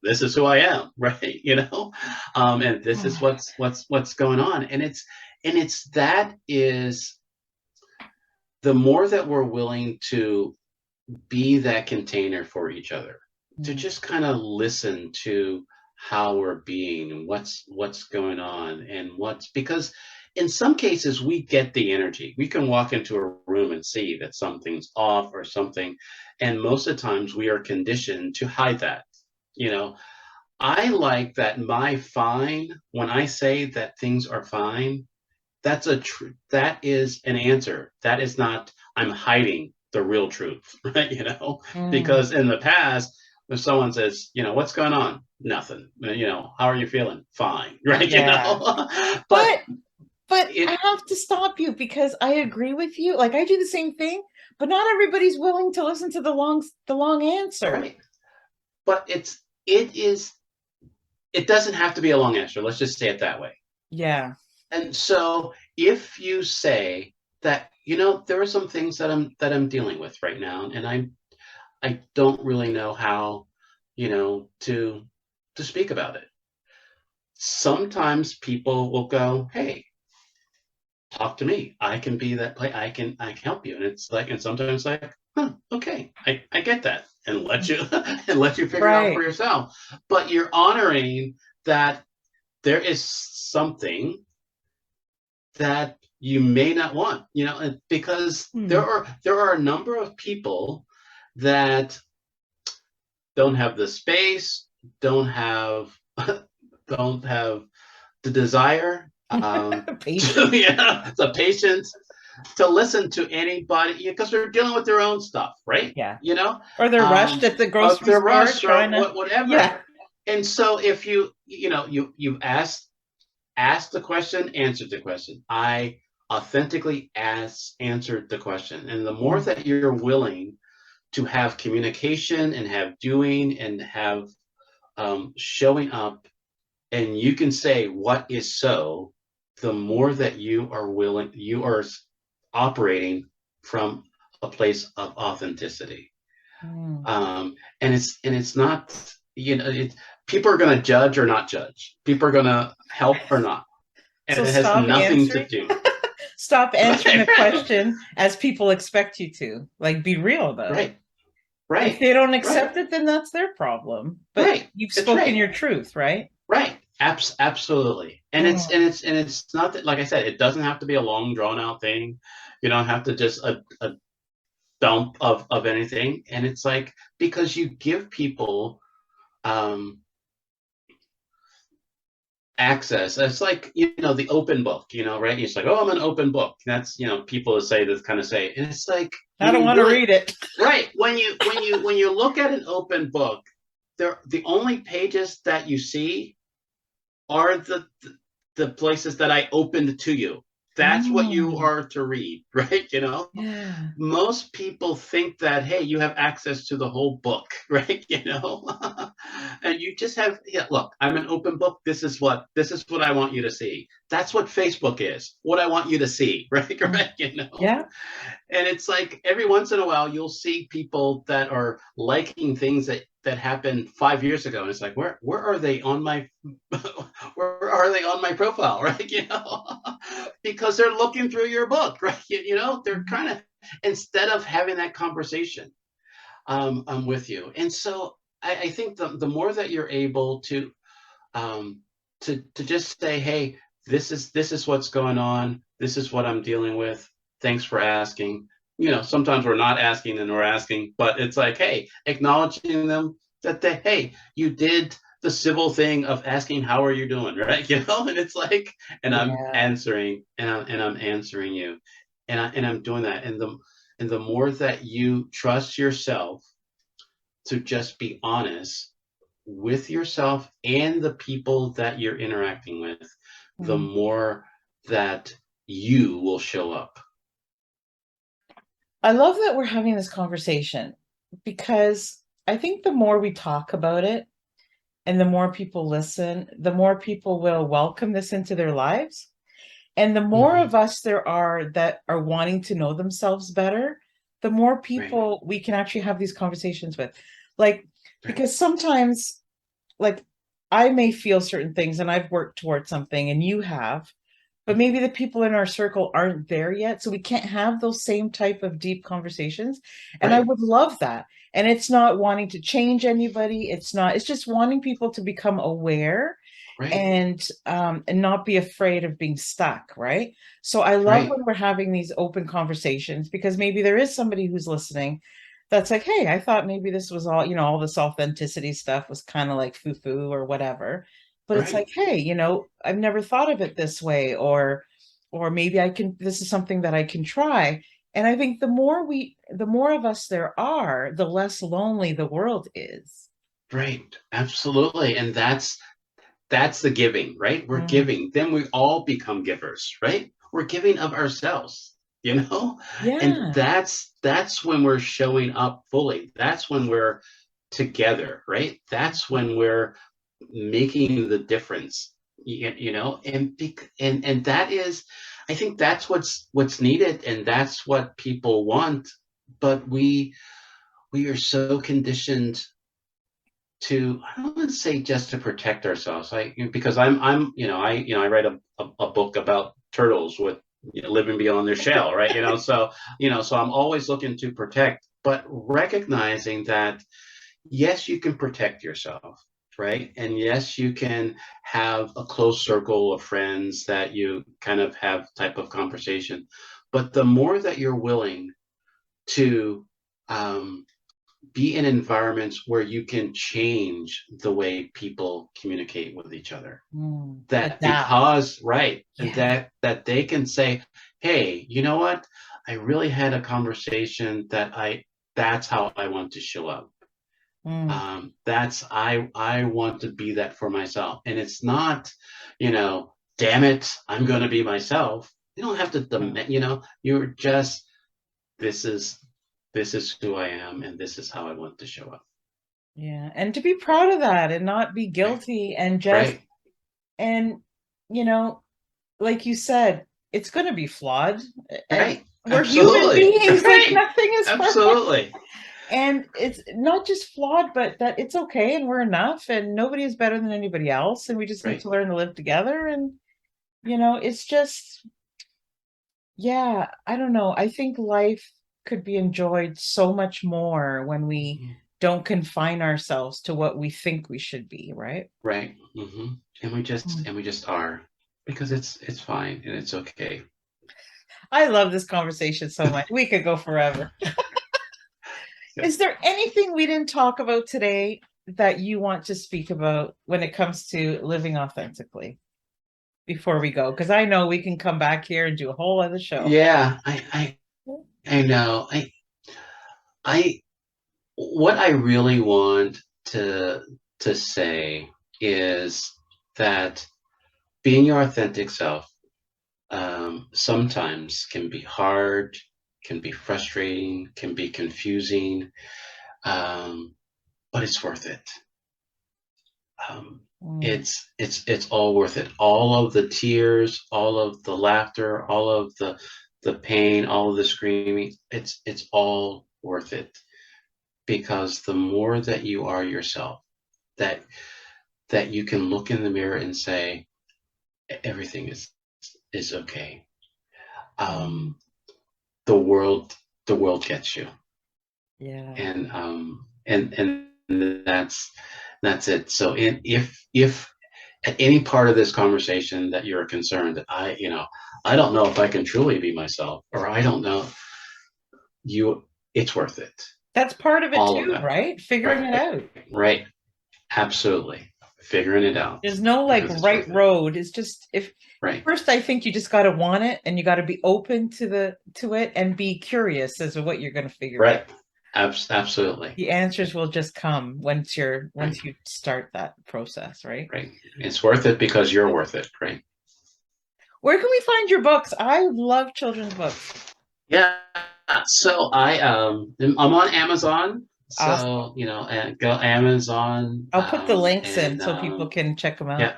this is who I am. Right. And this is what's going on. And it's that is, the more that we're willing to be that container for each other, to Mm. just kind of listen to how we're being and what's going on, and what's, because in some cases we get the energy. We can walk into a room and see that something's off or something, and most of the times we are conditioned to hide that. you know I like that my fine, when I say that things are fine, that is an answer. That is not, I'm hiding the real truth. Right. Mm. Because in the past, if someone says, what's going on? Nothing. How are you feeling? Fine. Right. Yeah, But but I it have to stop you because I agree with you. Like I do the same thing, but not everybody's willing to listen to the long answer. right. But it doesn't have to be a long answer. Let's just say it that way. Yeah. And so if you say that, there are some things that I'm dealing with right now, and I don't really know how, to speak about it. Sometimes people will go, "Hey, talk to me. I can be that play. I can help you." And it's like, and sometimes like, "Huh, okay, I get that," and let you and let you figure it out for Right. yourself. But you're honoring that there is something that you may not want, because there Hmm. are there are a number of people that don't have the space, don't have don't have the desire, Patient. to, the patience to listen to anybody because they're dealing with their own stuff, right? Yeah. You know, Or they're rushed at the or grocery they're store rushed or trying to, yeah. whatever. And so if you've asked the question, answered the question. I authentically answered the question, and the more Mm, that you're willing to have communication and have doing and have showing up, and you can say what is so, the more that you are operating from a place of authenticity. mm. And it's not, people are going to judge or not judge. People are going to help or not, and So it has stop nothing to answering. do. Stop answering Right, the question as people expect you to. Like, be real about it. right, If right, they don't right, accept it, then that's their problem. But right. you've It's spoken right. your truth, right? Right. Absolutely. And it's and Mm, it's and it's not that, like I said, it doesn't have to be a long drawn out thing. You don't have to just a dump of anything. And it's like, because you give people um access. It's like, the open book, right? It's like, oh, I'm an open book. That's, people say this kind of say. And it's like, I when don't you want to really, read it. right, when you look at an open book, the only pages that you see are the places that I opened to you. That's what you Mm, are to read, right? yeah. Most people think that, hey, you have access to the whole book, right? And you just have, yeah, look, I'm an open book. This is what I want you to see. That's what Facebook is. What I want you to see, right? Mm, Right? yeah. And it's like every once in a while you'll see people that are liking things that happened 5 years ago, and it's like, where are they on my where are they on my profile, right? Because they're looking through your book, right? They're Mhm. kind of, instead of having that conversation with you. And so I think the more that you're able um, to just say, hey, this is what's going on. This is what I'm dealing with. Thanks for asking. Sometimes we're not asking and we're asking, but it's like, hey, acknowledging them that hey, you did the civil thing of asking how are you doing, right? And it's like, and I'm Yeah. answering, and I'm answering you, and I'm doing that, and the more that you trust yourself to just be honest with yourself and the people that you're interacting with, the Mm. more that you will show up. I love that we're having this conversation because I think the more we talk about it and the more people listen, the more people will welcome this into their lives. And the more Mm-hmm. of us there are that are wanting to know themselves better, the more Right, people we can actually have these conversations with. Like, right, because sometimes, like, I may feel certain things and I've worked towards something and you have, but maybe the people in our circle aren't there yet. So we can't have those same type of deep conversations. And I right, would love that. And it's not wanting to change anybody. It's just wanting people to become aware right, and not be afraid of being stuck, right? So I love right, when we're having these open conversations because maybe there is somebody who's listening that's like, hey, I thought maybe this was all, all this authenticity stuff was kind of like foo-foo or whatever. But it's right, like, hey, I've never thought of it this way, or maybe this is something that I can try. And I think the more of us there are, the less lonely the world is. right. Absolutely. And that's the giving, right? We're Mm, giving. Then we all become givers, right? We're giving of ourselves, and yeah. that's when we're showing up fully. That's when we're together, right? That's when we're making the difference, and that is, I think that's what's needed, and that's what people want. But we are so conditioned to, I don't want to say just to protect ourselves, because I write a book about turtles with, living beyond their shell, right? So I'm always looking to protect, but recognizing that, yes, you can protect yourself, right? And yes, you can have a close circle of friends that you kind of have type of conversation, but the more that you're willing to um, be in environments where you can change the way people communicate with each other. That Adapt. because right, and Yeah. that they can say, hey, you know what, I really had a conversation that that's how I want to show up. Mm, That's I want to be that for myself, and it's not, damn it, I'm going to be myself. You don't have to no. demand, you're just, this is this is who I am, and this is how I want to show up. Yeah. And to be proud of that and not be Right, guilty and just, right, and, you know, like you said, it's going to be flawed. And right, we're human absolutely, beings, like right, nothing is perfect. absolutely, And it's not just flawed, but that it's okay and we're enough and nobody is better than anybody else. And we just need right, to learn to live together. And, it's just, yeah, I don't know. I think life could be enjoyed so much more when we mhm, don't confine ourselves to what we think we should be, right? right, and Mm. we just are, because it's fine and it's okay. I love this conversation so much. We could go forever. Yeah. Is there anything we didn't talk about today that you want to speak about when it comes to living authentically before we go? Because I know we can come back here and do a whole other show. Yeah, I know. I what I really want to say is that being your authentic self sometimes can be hard, can be frustrating, can be confusing, um, but it's worth it. Um, Mm, it's all worth it. All of the tears, all of the laughter, all of the pain, all of the screaming. It's all worth it, because the more that you are yourself, that you can look in the mirror and say everything is okay. mm, Um, the world the world gets you, yeah. and that's it. So if at any part of this conversation that you're concerned that I don't know if I can truly be myself, or I don't know, you it's worth it. That's part of it All of too, that. right? Figuring it Right, out. right, absolutely, figuring it out, There's no like because it's right worth it. road. It's just if Right, first I think you just got to want it and you got to be open to it and be curious as to what you're going to figure out. right, absolutely, The answers will just come right, once you start that process, right? right. It's worth it because you're worth it, right? Where can we find your books? I love children's books. Yeah. So I'm on Amazon. Awesome. So go Amazon, I'll put the links in and so people can check them out. yeah,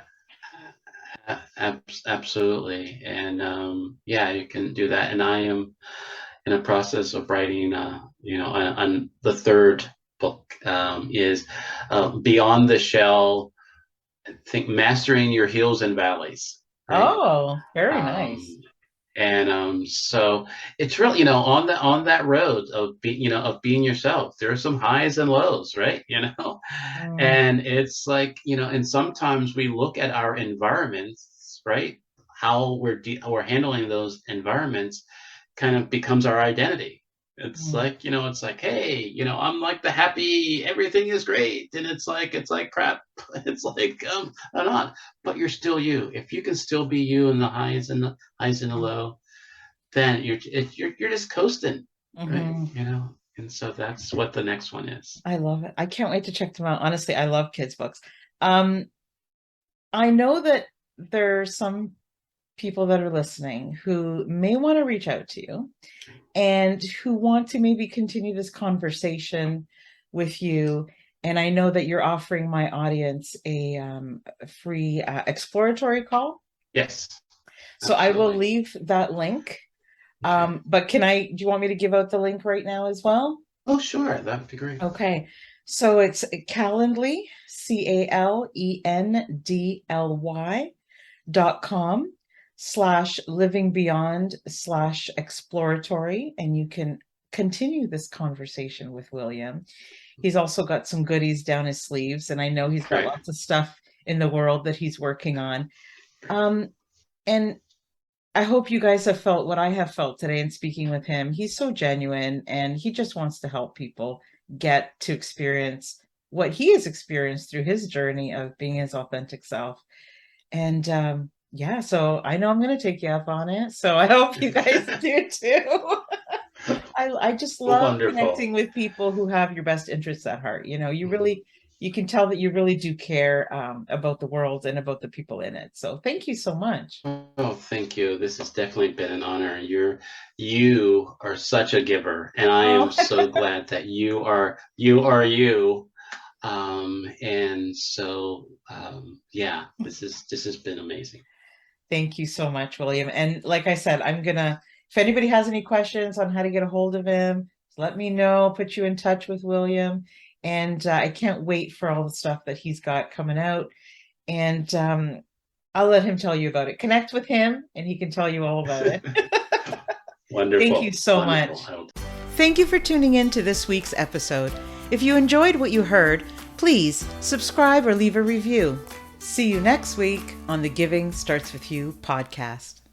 absolutely, and yeah, you can do that. And I am in a process of writing. On the third book is Beyond the Shell. I think mastering your hills and valleys, right? Oh, very nice. Um, and so it's really, on that road of being yourself, there are some highs and lows, right? Mm, And it's like, and sometimes we look at our environments, right, how we're handling those environments kind of becomes our identity. It's mm, like, it's like, hey, I'm like the happy, everything is great, and it's like crap. It's like, I'm not, but you're still you. If you can still be you in the highs and the mm, low, then you're just coasting, right? mhm. And so that's what the next one is. I love it. I can't wait to check them out. Honestly, I love kids' books. Um, I know that there's some people that are listening who may want to reach out to you and who want to maybe continue this conversation with you. And I know that you're offering my audience a free exploratory call. Yes, So I will absolutely. leave that link. Okay. But do you want me to give out the link right now as well? Oh, sure, that would be great. Okay. So it's Calendly, CALENDLY.com/living beyond slash exploratory. And you can continue this conversation with William. He's also got some goodies down his sleeves, and I know he's got Great. lots of stuff in the world that he's working on. Um, and I hope you guys have felt what I have felt today in speaking with him. He's so genuine and he just wants to help people get to experience what he has experienced through his journey of being his authentic self. And yeah, so I know I'm going to take you up on it. So I hope you guys do too. I just love connecting Wonderful. with people who have your best interests at heart. You know, Mhm. you can tell that you really do care about the world and about the people in it. So thank you so much. Oh, thank you. This has definitely been an honor. You are such a giver, and I am Oh, so glad that you are you. And so yeah, this has been amazing. thank you so much, William. And like I said, if anybody has any questions on how to get a hold of him, let me know, put you in touch with William. And I can't wait for all the stuff that he's got coming out. And I'll let him tell you about it. Connect with him and he can tell you all about it. Thank you Wonderful, so wonderful. much. Thank you for tuning in to this week's episode. If you enjoyed what you heard, please subscribe or leave a review. See you next week on the Giving Starts With You podcast.